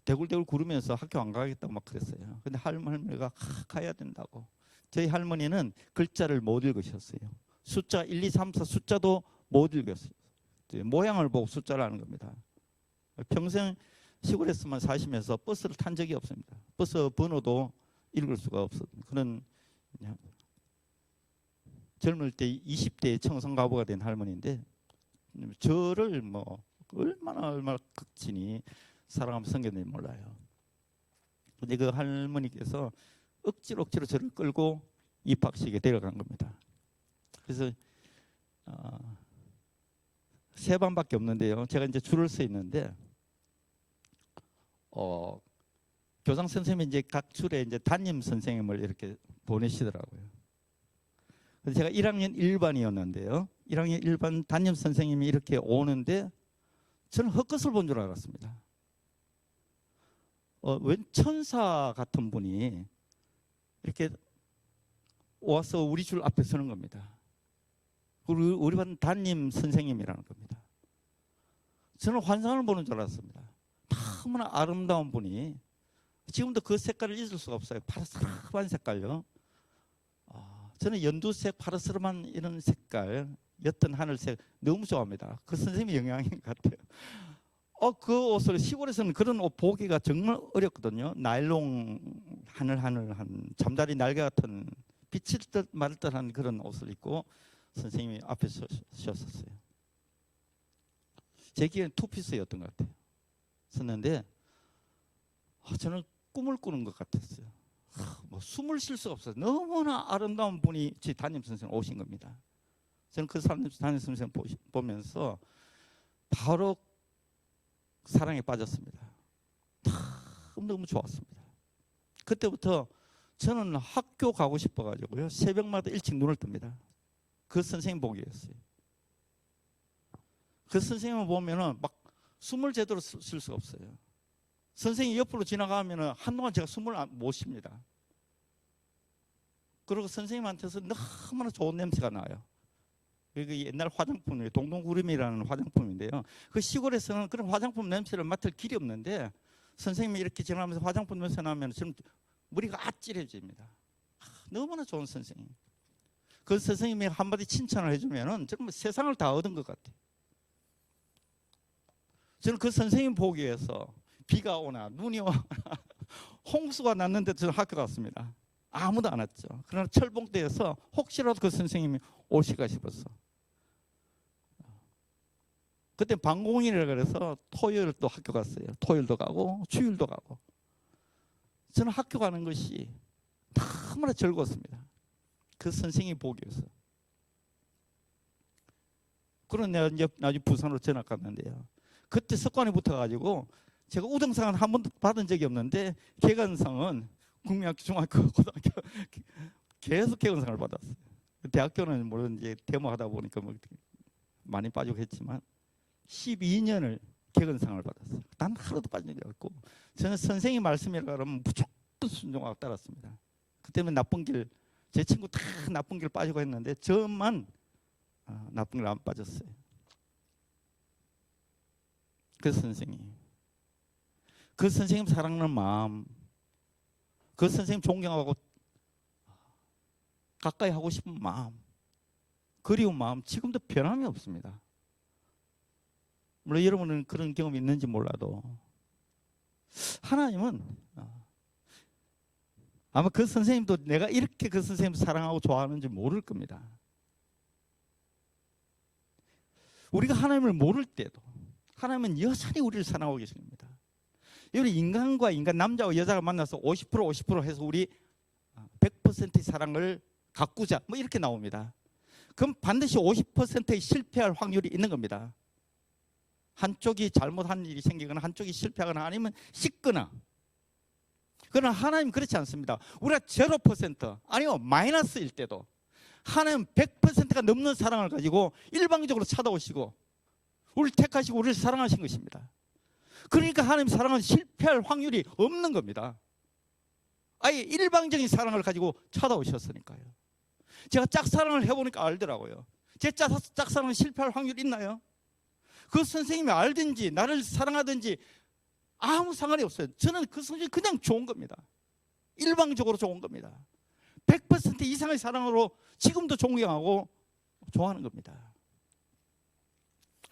대굴대굴 구르면서 학교 안 가겠다고 막 그랬어요. 근데 할머니가 가야 된다고. 저희 할머니는 글자를 못 읽으셨어요. 숫자 1, 2, 3, 4 숫자도 못 읽었어요. 모양을 보고 숫자를 아는 겁니다. 평생 시골에서만 사시면서 버스를 탄 적이 없습니다. 버스 번호도 읽을 수가 없었던 그런 젊을 때 20대의 청성가부가 된 할머니인데 저를 뭐 얼마나 극진히 사랑하면서 섬겼는지 몰라요. 근데 그 할머니께서 억지로 저를 끌고 입학식에 데려간 겁니다. 그래서 3반밖에 없는데요. 제가 이제 줄을 서 있는데 교장 선생님이 이제 각 줄에 이제 담임 선생님을 이렇게 보내시더라고요. 그래서 제가 1학년 1반이었는데요. 1학년 1반 담임 선생님이 이렇게 오는데 저는 헛것을 본 줄 알았습니다. 웬 천사 같은 분이 이렇게 와서 우리 줄 앞에 서는 겁니다. 우리 반 담임 선생님이라는 겁니다. 저는 환상을 보는 줄 알았습니다. 너무나 아름다운 분이 지금도 그 색깔을 잊을 수가 없어요. 파란색한 색깔요. 저는 연두색 파란스름한 이런 색깔 옅은 하늘색 너무 좋아합니다. 그 선생님의 영향인 것 같아요. 그 옷을 시골에서는 그런 옷 보기가 정말 어렵거든요. 나일론 하늘하늘한 잠자리 날개 같은 비칠 듯 말 듯한 그런 옷을 입고 선생님이 앞에 서셨어요. 제 기회는 투피스였던 것 같아요. 섰는데 저는 꿈을 꾸는 것 같았어요. 뭐 숨을 쉴 수가 없어요. 너무나 아름다운 분이 제 담임 선생님 오신 겁니다. 저는 그 담임 선생님 보면서 바로 사랑에 빠졌습니다. 너무 좋았습니다. 그때부터 저는 학교 가고 싶어가지고요. 새벽마다 일찍 눈을 뜹니다. 그 선생님 보기 위해서요. 그 선생님을 보면은 막 숨을 제대로 쉴 수가 없어요. 선생님이 옆으로 지나가면은 한동안 제가 숨을 못 쉽니다. 그리고 선생님한테서 너무나 좋은 냄새가 나요. 그 옛날 화장품이에요. 동동구름이라는 화장품인데요. 그 시골에서는 그런 화장품 냄새를 맡을 길이 없는데 선생님이 이렇게 지나가면서 화장품 냄새 나면 저는 머리가 아찔해집니다. 너무나 좋은 선생님. 그 선생님이 한마디 칭찬을 해주면은 정말 세상을 다 얻은 것 같아요. 저는 그 선생님 보기 위해서 비가 오나 눈이 오나 홍수가 났는데 저는 학교 갔습니다. 아무도 안 왔죠. 그러나 철봉대에서 혹시라도 그 선생님이 오실까 싶었어. 그때 방공일이라 그래서 토요일 또 학교 갔어요. 토요일도 가고 주일도 가고. 저는 학교 가는 것이 너무나 즐거웠습니다. 그 선생님이 보기 위해서. 그런 내가 이제 나중에 부산으로 전학 갔는데요. 그때 석관이 붙어가지고 제가 우등상은 한 번도 받은 적이 없는데 개근상은 국민학교, 중학교, 고등학교 계속 개근상을 받았어요. 대학교는 물론 이제 데모하다 보니까 뭐 많이 빠지고 했지만 12년을 객언상을 받았어요. 단 하루도 빠진 적이 없고 저는 선생님 말씀이라 그러면 무조건 순종하고 따랐습니다. 그 때문에 나쁜 길, 제 친구 다 나쁜 길 빠지고 했는데 저만 나쁜 길 안 빠졌어요. 그 선생님 사랑하는 마음, 그 선생님 존경하고 가까이 하고 싶은 마음, 그리운 마음 지금도 변함이 없습니다. 물론 여러분은 그런 경험이 있는지 몰라도 하나님은 아마 그 선생님도 내가 이렇게 그 선생님 사랑하고 좋아하는지 모를 겁니다. 우리가 하나님을 모를 때도 하나님은 여전히 우리를 사랑하고 계십니다. 우리 인간과 인간, 남자와 여자가 만나서 50% 해서 우리 100%의 사랑을 가꾸자 뭐 이렇게 나옵니다. 그럼 반드시 50%의 실패할 확률이 있는 겁니다. 한쪽이 잘못한 일이 생기거나 한쪽이 실패하거나 아니면 식거나. 그러나 하나님 그렇지 않습니다. 우리가 0% 아니요 마이너스일 때도 하나님 100%가 넘는 사랑을 가지고 일방적으로 찾아오시고 우리를 택하시고 우리를 사랑하신 것입니다. 그러니까 하나님 사랑은 실패할 확률이 없는 겁니다. 아예 일방적인 사랑을 가지고 찾아오셨으니까요. 제가 짝사랑을 해보니까 알더라고요. 제 짝사랑은 실패할 확률이 있나요? 그 선생님이 알든지 나를 사랑하든지 아무 상관이 없어요. 저는 그 선생님이 그냥 좋은 겁니다. 일방적으로 좋은 겁니다. 100% 이상의 사랑으로 지금도 존경하고 좋아하는 겁니다.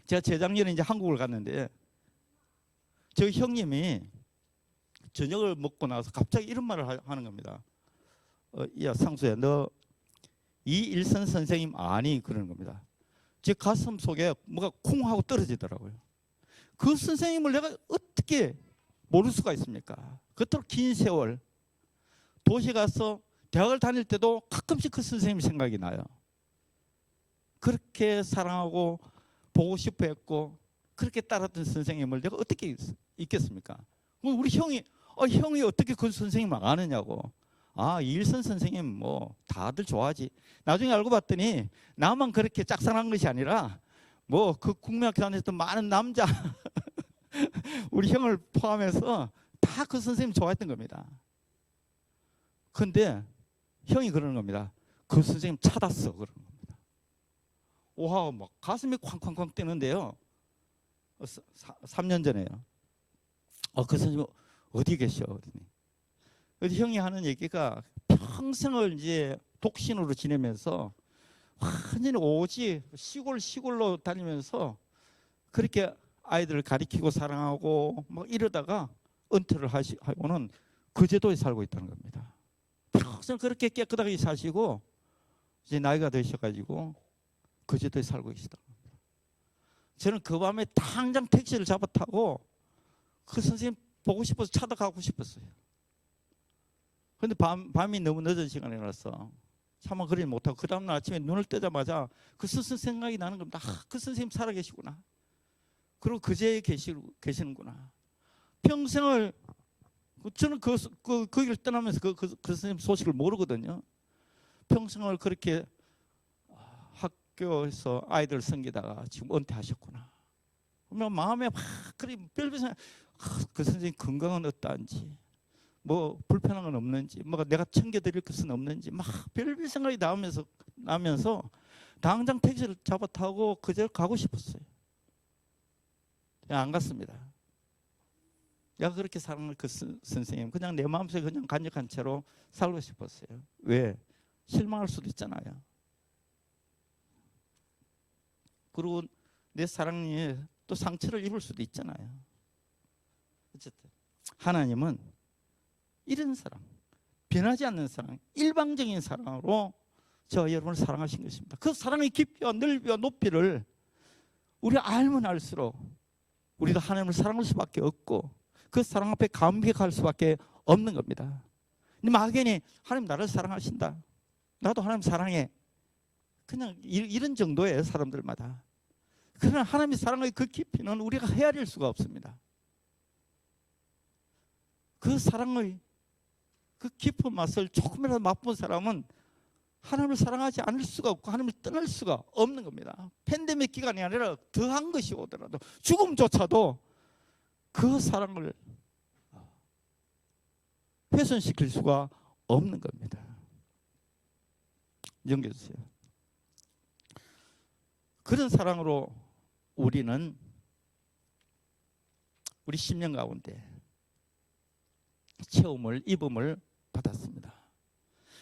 제가 재작년에 이제 한국을 갔는데 저희 형님이 저녁을 먹고 나서 갑자기 이런 말을 하는 겁니다. 야 상수야, 너 이일선 선생님 아니? 그러는 겁니다. 제 가슴 속에 뭐가 쿵 하고 떨어지더라고요. 그 선생님을 내가 어떻게 모를 수가 있습니까? 그토록 긴 세월 도시 가서 대학을 다닐 때도 가끔씩 그 선생님 생각이 나요. 그렇게 사랑하고 보고 싶어 했고 그렇게 따랐던 선생님을 내가 어떻게 잊겠습니까? 우리 형이 어떻게 그 선생님을 아느냐고. 이일선 선생님 뭐 다들 좋아하지. 나중에 알고 봤더니 나만 그렇게 짝사랑한 것이 아니라 뭐 그 국민학교 다녔던 많은 남자 우리 형을 포함해서 다 그 선생님 좋아했던 겁니다. 근데 형이 그러는 겁니다. 그 선생님 찾았어 그러는 겁니다. 와, 막 가슴이 쾅쾅쾅 뛰는데요. 3년 전에요. 그 선생님 어디 계셔? 그랬더니 형이 하는 얘기가 평생을 이제 독신으로 지내면서 완전히 오지 시골로 다니면서 그렇게 아이들을 가리키고 사랑하고 막 이러다가 은퇴를 하고는 그 제도에 살고 있다는 겁니다. 평생 그렇게 깨끗하게 사시고 이제 나이가 드셔가지고 그 제도에 살고 계시다는 겁니다. 저는 그 밤에 당장 택시를 잡아 타고 그 선생님 보고 싶어서 찾아가고 싶었어요. 근데 밤이 너무 늦은 시간이라서 차마 그러지 못하고 그 다음날 아침에 눈을 뜨자마자 그 선생님 생각이 나는 겁니다. 그 선생님 살아계시구나. 그리고 그제에 계시는구나. 평생을 저는 그 길을 떠나면서 그 선생님 소식을 모르거든요. 평생을 그렇게 학교에서 아이들 섬기다가 지금 은퇴하셨구나. 그러면 마음에 막 그래 별별 생각, 그 선생님 건강은 어떠한지, 뭐 불편한 건 없는지, 뭐 내가 챙겨드릴 것은 없는지 막 별별 생각이 나면서 당장 택시를 잡아 타고 그제로 가고 싶었어요. 안 갔습니다. 내가 그렇게 사랑하는 그 선생님 그냥 내 마음속에 그냥 간직한 채로 살고 싶었어요. 왜? 실망할 수도 있잖아요. 그리고 내 사랑이 또 상처를 입을 수도 있잖아요. 어쨌든 하나님은 이런 사랑, 변하지 않는 사랑, 일방적인 사랑으로 저와 여러분을 사랑하신 것입니다. 그 사랑의 깊이와 넓이와 높이를 우리가 알면 알수록 우리도 하나님을 사랑할 수밖에 없고 그 사랑 앞에 감격할 수밖에 없는 겁니다. 근데 막연히 하나님 나를 사랑하신다, 나도 하나님 사랑해, 그냥 이런 정도예요 사람들마다. 그러나 하나님의 사랑의 그 깊이는 우리가 헤아릴 수가 없습니다. 그 사랑의 그 깊은 맛을 조금이라도 맛본 사람은 하나님을 사랑하지 않을 수가 없고 하나님을 떠날 수가 없는 겁니다. 팬데믹 기간이 아니라 더한 것이 오더라도 죽음조차도 그 사랑을 훼손시킬 수가 없는 겁니다. 넘겨주세요. 그런 사랑으로 우리는 우리 10년 가운데 체험을, 입음을 받았습니다.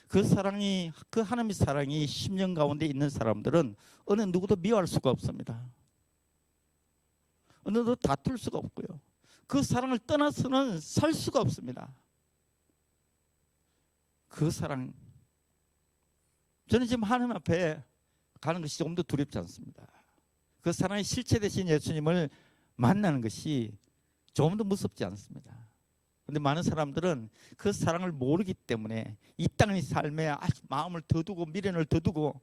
그 사랑이, 그 하나님의 사랑이 10년 가운데 있는 사람들은 어느 누구도 미워할 수가 없습니다. 어느 누구도 다툴 수가 없고요. 그 사랑을 떠나서는 살 수가 없습니다. 그 사랑, 저는 지금 하나님 앞에 가는 것이 조금 더 두렵지 않습니다. 그 사랑의 실체 되신 예수님을 만나는 것이 조금 더 무섭지 않습니다. 그런데 많은 사람들은 그 사랑을 모르기 때문에 이 땅의 삶에 아주 마음을 더 두고 미련을 더 두고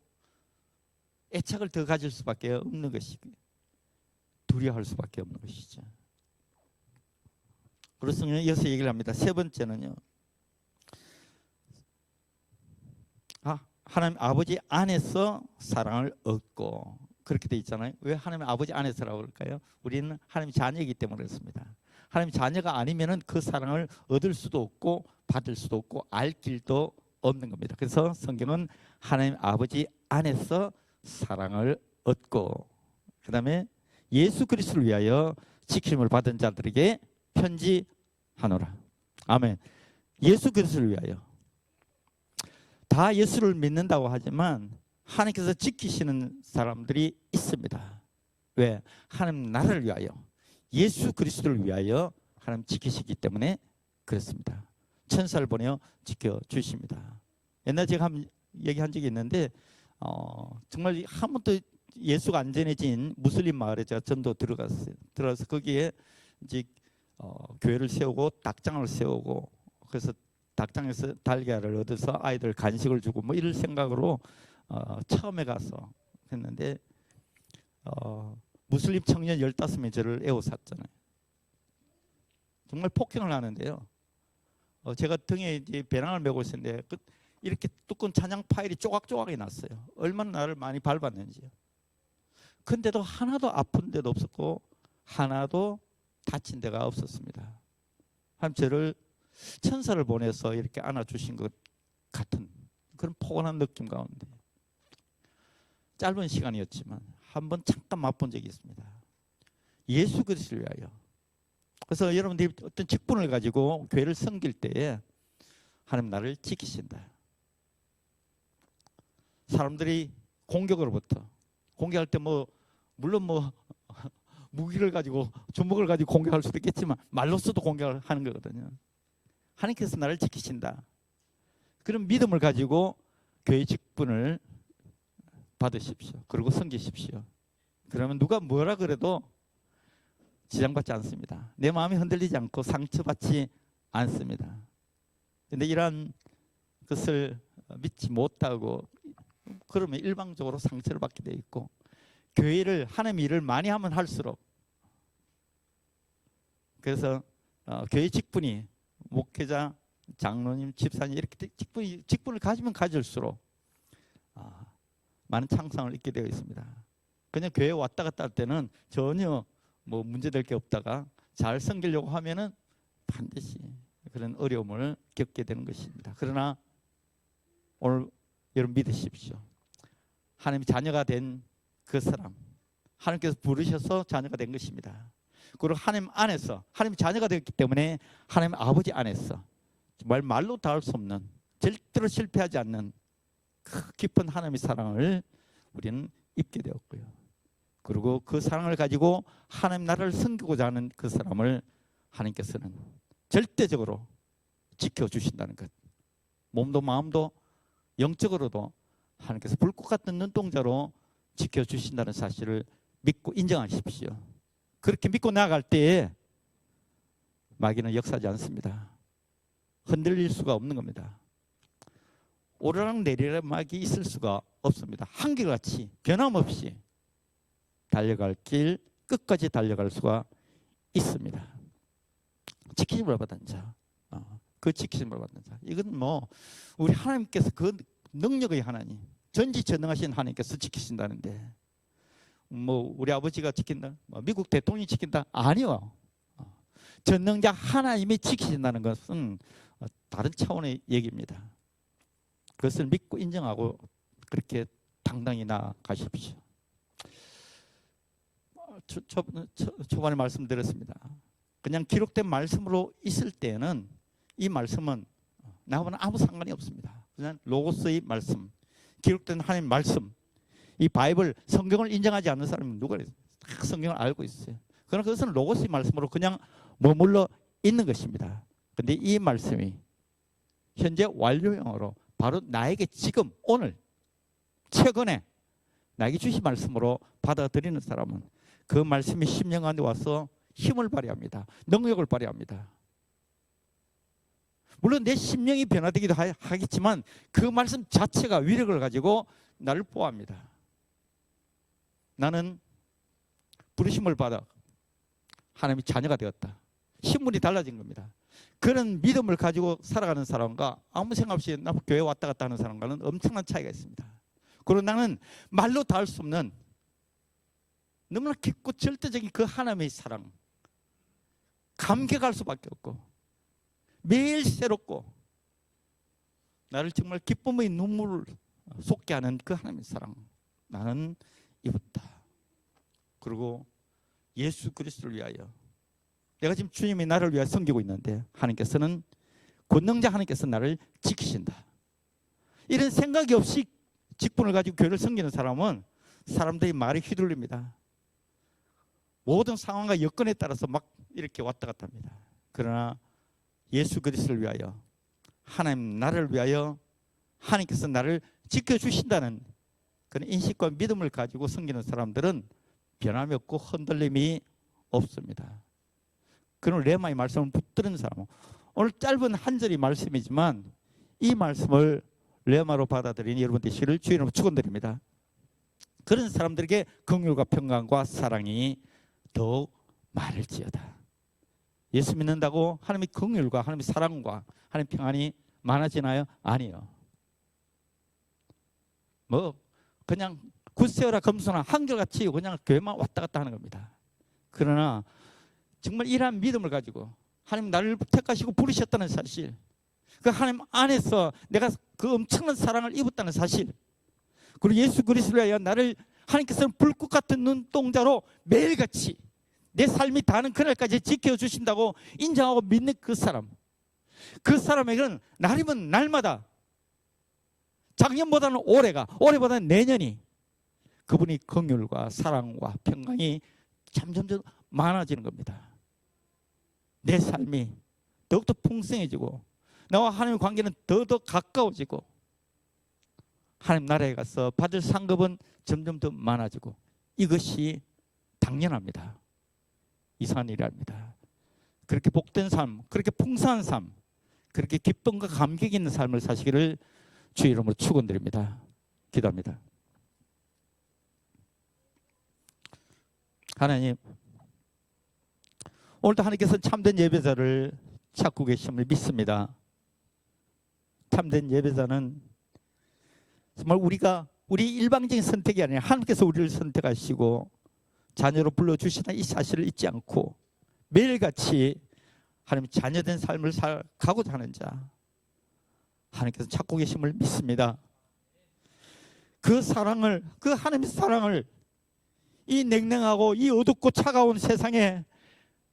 애착을 더 가질 수밖에 없는 것이고 두려워할 수밖에 없는 것이죠. 그래서 이어서 얘기를 합니다. 세 번째는요, 하나님 아버지 안에서 사랑을 얻고, 그렇게 돼 있잖아요. 왜 하나님 아버지 안에서라고 그럴까요? 우리는 하나님 자녀이기 때문에 그렇습니다. 하나님 자녀가 아니면은 그 사랑을 얻을 수도 없고 받을 수도 없고 알 길도 없는 겁니다. 그래서 성경은 하나님 아버지 안에서 사랑을 얻고, 그 다음에 예수 그리스도를 위하여 지킴을 받은 자들에게 편지하노라. 아멘. 예수 그리스도를 위하여. 다 예수를 믿는다고 하지만 하나님께서 지키시는 사람들이 있습니다. 왜? 하나님 나라를 위하여, 예수 그리스도를 위하여 하나님 지키시기 때문에 그렇습니다. 천사를 보내어 지켜주십니다. 옛날에 제가 한 얘기한 적이 있는데 정말 한 번도 예수가 안전해진 무슬림 마을에 제가 전도 들어가서 거기에 이제 교회를 세우고 닭장을 세우고, 그래서 닭장에서 달걀을 얻어서 아이들 간식을 주고 뭐 이럴 생각으로 처음에 가서 했는데 무슬림 청년 15명이 저를 에워쌌잖아요. 정말 폭행을 하는데요. 제가 등에 이제 배낭을 메고 있었는데 이렇게 두꺼운 찬양 파일이 조각조각이 났어요. 얼마나 나를 많이 밟았는지요. 근데도 하나도 아픈 데도 없었고 하나도 다친 데가 없었습니다. 하나님 저를 천사를 보내서 이렇게 안아주신 것 같은 그런 포근한 느낌 가운데 짧은 시간이었지만 한번 잠깐 맛본 적이 있습니다. 예수 그리스도를 위하여. 그래서 여러분들이 어떤 직분을 가지고 교회를 섬길 때에 하나님 나를 지키신다. 사람들이 공격으로부터, 공격할 때 물론 무기를 가지고 주먹을 가지고 공격할 수도 있겠지만 말로서도 공격을 하는 거거든요. 하나님께서 나를 지키신다. 그런 믿음을 가지고 교회 직분을 받으십시오. 그리고 섬기십시오. 그러면 누가 뭐라 그래도 지장받지 않습니다. 내 마음이 흔들리지 않고 상처받지 않습니다. 그런데 이러한 것을 믿지 못하고 그러면 일방적으로 상처를 받게 되어 있고, 교회를 하나님 일을 많이 하면 할수록, 그래서 교회 직분이 목회자, 장로님, 집사님 이렇게 직분을 가지면 가질수록 많은 창상을 잊게 되어 있습니다. 그냥 교회 왔다 갔다 할 때는 전혀 문제될 게 없다가 잘 섬기려고 하면은 반드시 그런 어려움을 겪게 되는 것입니다. 그러나 오늘 여러분 믿으십시오. 하나님의 자녀가 된 그 사람, 하나님께서 부르셔서 자녀가 된 것입니다. 그리고 하나님 안에서, 하나님 자녀가 되었기 때문에 하나님 아버지 안에서 정말 말로 다 할 수 없는, 절대로 실패하지 않는 깊은 하나님의 사랑을 우리는 입게 되었고요. 그리고 그 사랑을 가지고 하나님 나라를 섬기고자 하는 그 사람을 하나님께서는 절대적으로 지켜주신다는 것. 몸도 마음도 영적으로도 하나님께서 불꽃 같은 눈동자로 지켜주신다는 사실을 믿고 인정하십시오. 그렇게 믿고 나아갈 때에 마귀는 역사하지 않습니다. 흔들릴 수가 없는 겁니다. 오르락 내리락 마귀 있을 수가 없습니다. 한결같이 변함없이 달려갈 길 끝까지 달려갈 수가 있습니다. 지키심을 받은 자, 그 지키심을 받는 자, 이건 우리 하나님께서 그 능력의 하나님, 전지전능하신 하나님께서 지키신다는데 우리 아버지가 지킨다, 미국 대통령이 지킨다? 아니요. 전능자 하나님이 지키신다는 것은 다른 차원의 얘기입니다. 그것을 믿고 인정하고 그렇게 당당히 나아가십시오. 초반에 말씀드렸습니다. 그냥 기록된 말씀으로 있을 때는 이 말씀은 나와는 아무 상관이 없습니다. 그냥 로고스의 말씀, 기록된 하나님 말씀, 이 바이블 성경을 인정하지 않는 사람은 누가 있어요? 다 성경을 알고 있어요. 그러나 그것은 로고스의 말씀으로 그냥 머물러 있는 것입니다. 그런데 이 말씀이 현재 완료형으로 바로 나에게 지금 오늘 최근에 나에게 주신 말씀으로 받아들이는 사람은 그 말씀이 심령 안에 와서 힘을 발휘합니다. 능력을 발휘합니다. 물론 내 심령이 변화되기도 하겠지만 그 말씀 자체가 위력을 가지고 나를 보호합니다. 나는 부르심을 받아 하나님의 자녀가 되었다. 신분이 달라진 겁니다. 그런 믿음을 가지고 살아가는 사람과 아무 생각 없이 교회 왔다 갔다 하는 사람과는 엄청난 차이가 있습니다. 그리고 나는 말로 다 할 수 없는 너무나 깊고 절대적인 그 하나님의 사랑, 감격할 수밖에 없고 매일 새롭고 나를 정말 기쁨의 눈물을 쏟게 하는 그 하나님의 사랑, 나는 입었다. 그리고 예수 그리스도를 위하여 내가 지금 주님이 나를 위하여 섬기고 있는데 하나님께서는 권능자 하나님께서 나를 지키신다. 이런 생각이 없이 직분을 가지고 교회를 섬기는 사람은 사람들이 말에 휘둘립니다. 모든 상황과 여건에 따라서 막 이렇게 왔다 갔다 합니다. 그러나 예수 그리스도를 위하여 하나님 나를 위하여 하나님께서 나를 지켜주신다는 그런 인식과 믿음을 가지고 섬기는 사람들은 변함이 없고 흔들림이 없습니다. 그런 레마의 말씀을 붙드는 사람은 오늘 짧은 한 절의 말씀이지만 이 말씀을 레마로 받아들인 여러분 되시기를 주의 이름으로 축원드립니다. 그런 사람들에게 긍휼과 평강과 사랑이 더욱 많을지어다. 예수 믿는다고 하나님의 긍휼과 하나님의 사랑과 하나님의 평안이 많아지나요? 아니요. 뭐 그냥 굳세어라 검소나 한결같이 그냥 교회만 왔다 갔다 하는 겁니다. 그러나 정말 이러한 믿음을 가지고 하나님 나를 택하시고 부르셨다는 사실, 그 하나님 안에서 내가 그 엄청난 사랑을 입었다는 사실, 그리고 예수 그리스도를 위하여 나를 하나님께서는 불꽃 같은 눈동자로 매일같이 내 삶이 다하는 그날까지 지켜주신다고 인정하고 믿는 그 사람, 그 사람에게는 날이면 날마다 작년보다는 올해가, 올해보다는 내년이 그분이 긍휼과 사랑과 평강이 점점 많아지는 겁니다. 내 삶이 더욱더 풍성해지고 나와 하나님의 관계는 더더 가까워지고 하나님 나라에 가서 받을 상급은 점점 더 많아지고 이것이 당연합니다. 이상한 일이 아닙니다. 그렇게 복된 삶, 그렇게 풍성한 삶, 그렇게 기쁨과 감격이 있는 삶을 사시기를 주의 이름으로 축원드립니다. 기도합니다. 하나님, 오늘도 하나님께서 참된 예배자를 찾고 계심을 믿습니다. 참된 예배자는 정말 우리 일방적인 선택이 아니라 하나님께서 우리를 선택하시고 자녀로 불러주시는 이 사실을 잊지 않고 매일같이 하나님 자녀된 삶을 살아가고자 하는 자 하나님께서 찾고 계심을 믿습니다. 그 사랑을, 그 하나님의 사랑을 이 냉랭하고 이 어둡고 차가운 세상에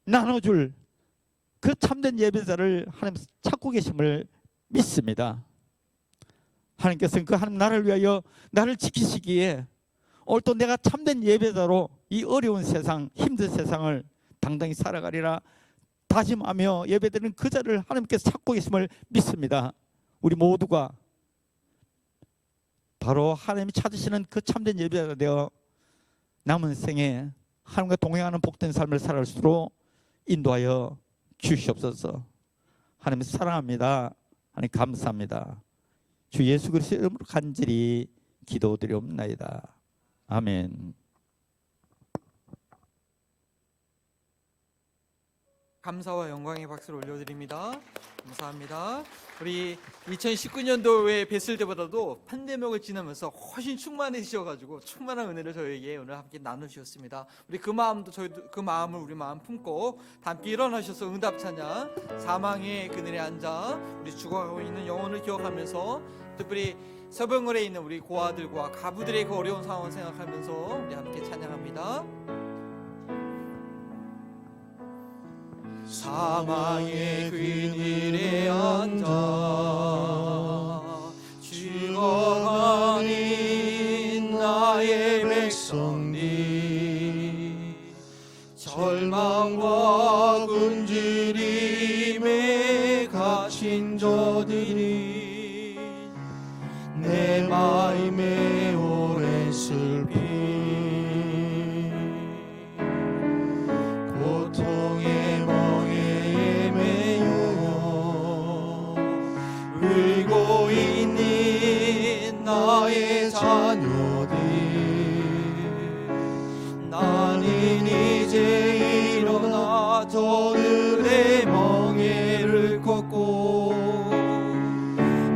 나눠줄 그 참된 예배자를 하나님 찾고 계심을 믿습니다. 하나님께서는 그 하나님 나를 위하여 나를 지키시기에 오늘 또 내가 참된 예배자로 이 어려운 세상, 힘든 세상을 당당히 살아가리라 다짐하며 예배드리는 그 자를 하나님께서 찾고 계심을 믿습니다. 우리 모두가 바로 하나님이 찾으시는 그 참된 예배자가 되어 남은 생에 하나님과 동행하는 복된 삶을 살아갈 수 있도록 인도하여 주시옵소서. 하나님 사랑합니다. 하나님 감사합니다. 주 예수 그리스도의 이름으로 간절히 기도드리옵나이다. 아멘. 감사와 영광의 박수를 올려드립니다. 감사합니다. 우리 2019년도에 뵀을 때보다도 팬데믹을 지나면서 훨씬 충만해지셔가지고 충만한 은혜를 저에게 오늘 함께 나누셨습니다. 우리 그 마음도 저희도 그 마음을 우리 마음 품고 다 함께 일어나셔서 응답 찬양, 사망의 그늘에 앉아 우리 죽어가고 있는 영혼을 기억하면서 특별히 서병을에 있는 우리 고아들과 가부들의 그 어려운 상황을 생각하면서 우리 함께 찬양합니다. 사망의 그늘에 앉아 죽어가는 나의 백성들, 절망과 굶주림에 갇힌 저들이 내 마음에 오랜 슬픔, 고통의 멍에 매여 울고 있는 나의 자녀들, 나는 이제 일어나 저들의 멍에를 걷고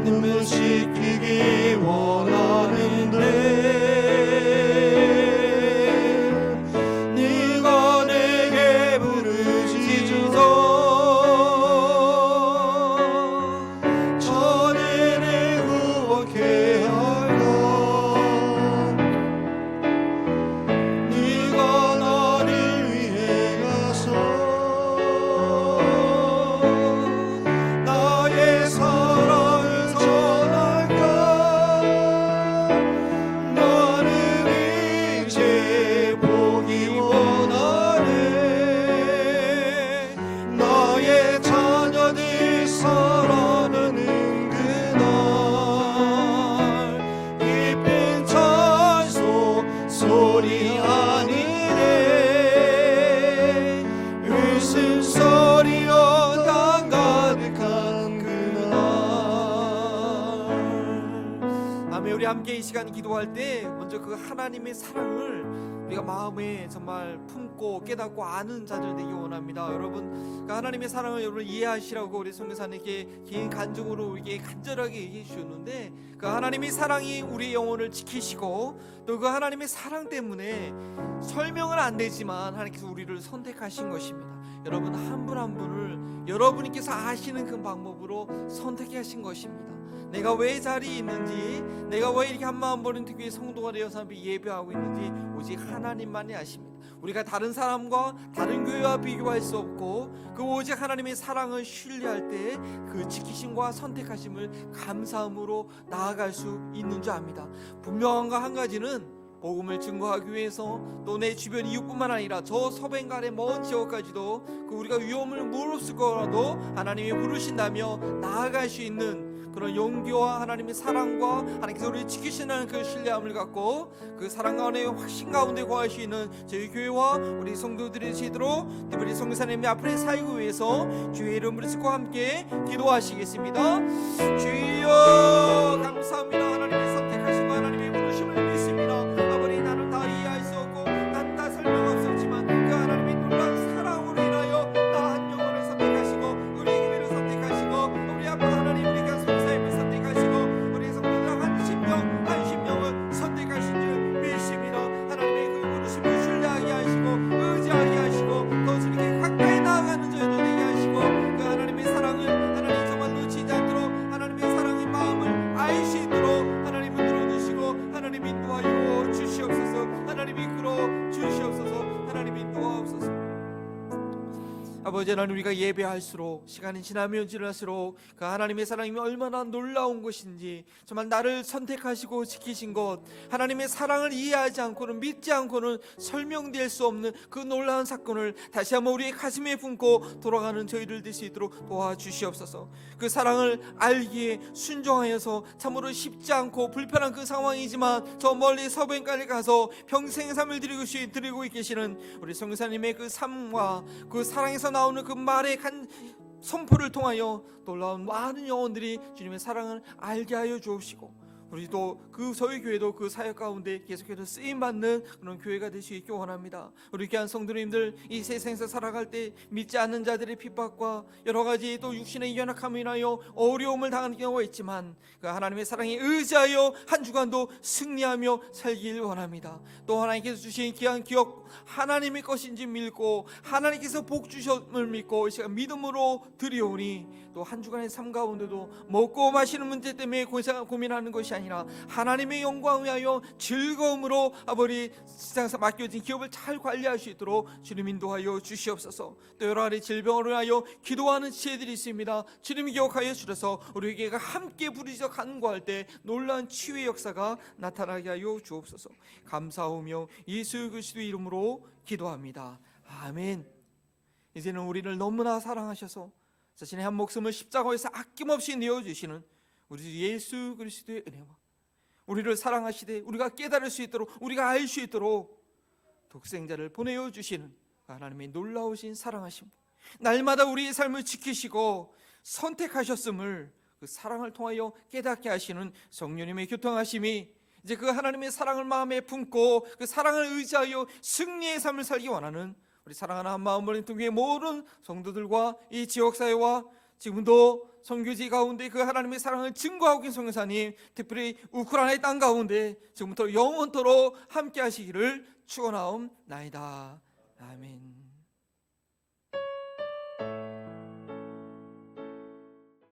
눈물 씻기기 원하는데 네가 내게 부르짖어 전에는 구원케 할까. 네가 나를 위해 가서 나의 사랑을 전할까. 나는 이제 보기 원하네. 나의 자녀들 살아나는 그날 기쁜 찬송 소리 아니네. 웃음소리로 땅 가득한 그날. 아멘. 우리 함께 이 시간 기도할 때 먼저 그 하나님의 사랑을 우리가 마음에 정말 품고 깨닫고 아는 자들 되기 원합니다. 여러분, 그 하나님의 사랑을 여러분 이해하시라고 우리 선교사님께 긴 간증으로 우리에게 간절하게 얘기해 주셨는데, 그 하나님의 사랑이 우리 영혼을 지키시고 또 그 하나님의 사랑 때문에 설명은 안 되지만 하나님께서 우리를 선택하신 것입니다. 여러분, 한 분 한 분을 여러분께서 아시는 그 방법으로 선택하신 것입니다. 내가 왜 자리에 있는지, 내가 왜 이렇게 한마음 버린 특유의 성도가 되어서 함께 예배하고 있는지 오직 하나님만이 아십니다. 우리가 다른 사람과 다른 교회와 비교할 수 없고 그 오직 하나님의 사랑을 신뢰할 때 그 지키심과 선택하심을 감사함으로 나아갈 수 있는 줄 압니다. 분명한 거 한 가지는 복음을 증거하기 위해서 또 내 주변 이웃뿐만 아니라 저 서ben갈의 먼 지역까지도 그 우리가 위험을 무릅쓸 거라도 하나님이 부르신다며 나아갈 수 있는 그런 용기와 하나님의 사랑과 하나님께서 우리를 지키신다는 그 신뢰함을 갖고 그 사랑 가운데 확신 가운데 거할 수 있는 저희 교회와 우리 성도들이 되시도록 특별히 성교사님의 앞에 살기 위해서 주의 이름을 쓰고 함께 기도하시겠습니다. 주여 감사합니다. 하나님의 선택하심과 하나님의 부르심을 믿습니다. 아버지, 나는 다 이해할 수 없고 난 다 설명할 수 없지만 그 하나님의 놀라운 사랑으로 인하여 나 한 영혼을 선택하시고 우리 교회를 선택하시고 우리 아빠 하나님 우리 성사님을 선택하시고 우리 성도들 한 십명을 선택하신 줄 믿습니다. 하나님의 그 부르심을 신뢰하게 하시고 의지하게 하시고 더 주님께 가까이 나아가는 저희들 되게 하시고 그 하나님의 사랑을 하나님 정말 놓치지 않도록 하나님의 사랑의 마음을 알 수 있도록 하나님을 들어주시고 하나님 인도하여 주시옵소서. 하나님 이끌어 주시옵소서. 하나님 인도하옵소서. 아버지 하나님, 우리가 예배할수록 시간이 지나면 지날수록 그 하나님의 사랑이 얼마나 놀라운 것인지, 정말 나를 선택하시고 지키신 것, 하나님의 사랑을 이해하지 않고는 믿지 않고는 설명될 수 없는 그 놀라운 사건을 다시 한번 우리의 가슴에 품고 돌아가는 저희들 될 수 있도록 도와주시옵소서. 그 사랑을 알기에 순종하여서 참으로 쉽지 않고 불편한 그 상황이지만 저 멀리 서ben까지 가서 평생의 삶을 드리고 계시는 우리 성교사님의 그 삶과 그 사랑에서 나오는 그 말의 선포를 통하여 놀라운 많은 영혼들이 주님의 사랑을 알게 하여 주옵시고 우리도 저희 교회도 그 사역 가운데 계속해서 쓰임받는 그런 교회가 될 수 있기 원합니다. 우리 귀한 성도님들, 이 세상에서 살아갈 때 믿지 않는 자들의 핍박과 여러 가지 또 육신의 연약함을 인하여 어려움을 당하는 경우가 있지만 그 하나님의 사랑에 의지하여 한 주간도 승리하며 살길 원합니다. 또 하나님께서 주신 귀한 기억 하나님의 것인지 믿고 하나님께서 복 주셨음을 믿고 이 시간 믿음으로 드리오니 또 한 주간의 삶 가운데도 먹고 마시는 문제 때문에 고민하는 것이 아니라 하나님의 영광을 위하여 즐거움으로 아버지 세상에서 맡겨진 기업을 잘 관리할 수 있도록 주님 인도하여 주시옵소서. 또 여러 가지 질병을 위하여 기도하는 지혜들이 있습니다. 주님이 기억하여 주셔서 우리에게 함께 부르짖어 간구할 때 놀라운 치유의 역사가 나타나게 하여 주옵소서. 감사하며 예수 그리스도의 이름으로 기도합니다. 아멘. 이제는 우리를 너무나 사랑하셔서 자신의 한 목숨을 십자가에서 아낌없이 내어주시는 우리 주 예수 그리스도의 은혜와 우리를 사랑하시되 우리가 깨달을 수 있도록 우리가 알 수 있도록 독생자를 보내어 주시는 하나님의 놀라우신 사랑하심, 날마다 우리의 삶을 지키시고 선택하셨음을 그 사랑을 통하여 깨닫게 하시는 성령님의 교통하심이 이제 그 하나님의 사랑을 마음에 품고 그 사랑을 의지하여 승리의 삶을 살기 원하는 우리 사랑하는 한마음 버린 통교회 모든 성도들과 이 지역사회와 지금도 선교지 가운데 그 하나님의 사랑을 증거하고 계신 성교사님, 특별히 우크라이나의 땅 가운데 지금부터 영원토록 함께 하시기를 축원하옵나이다. 아멘.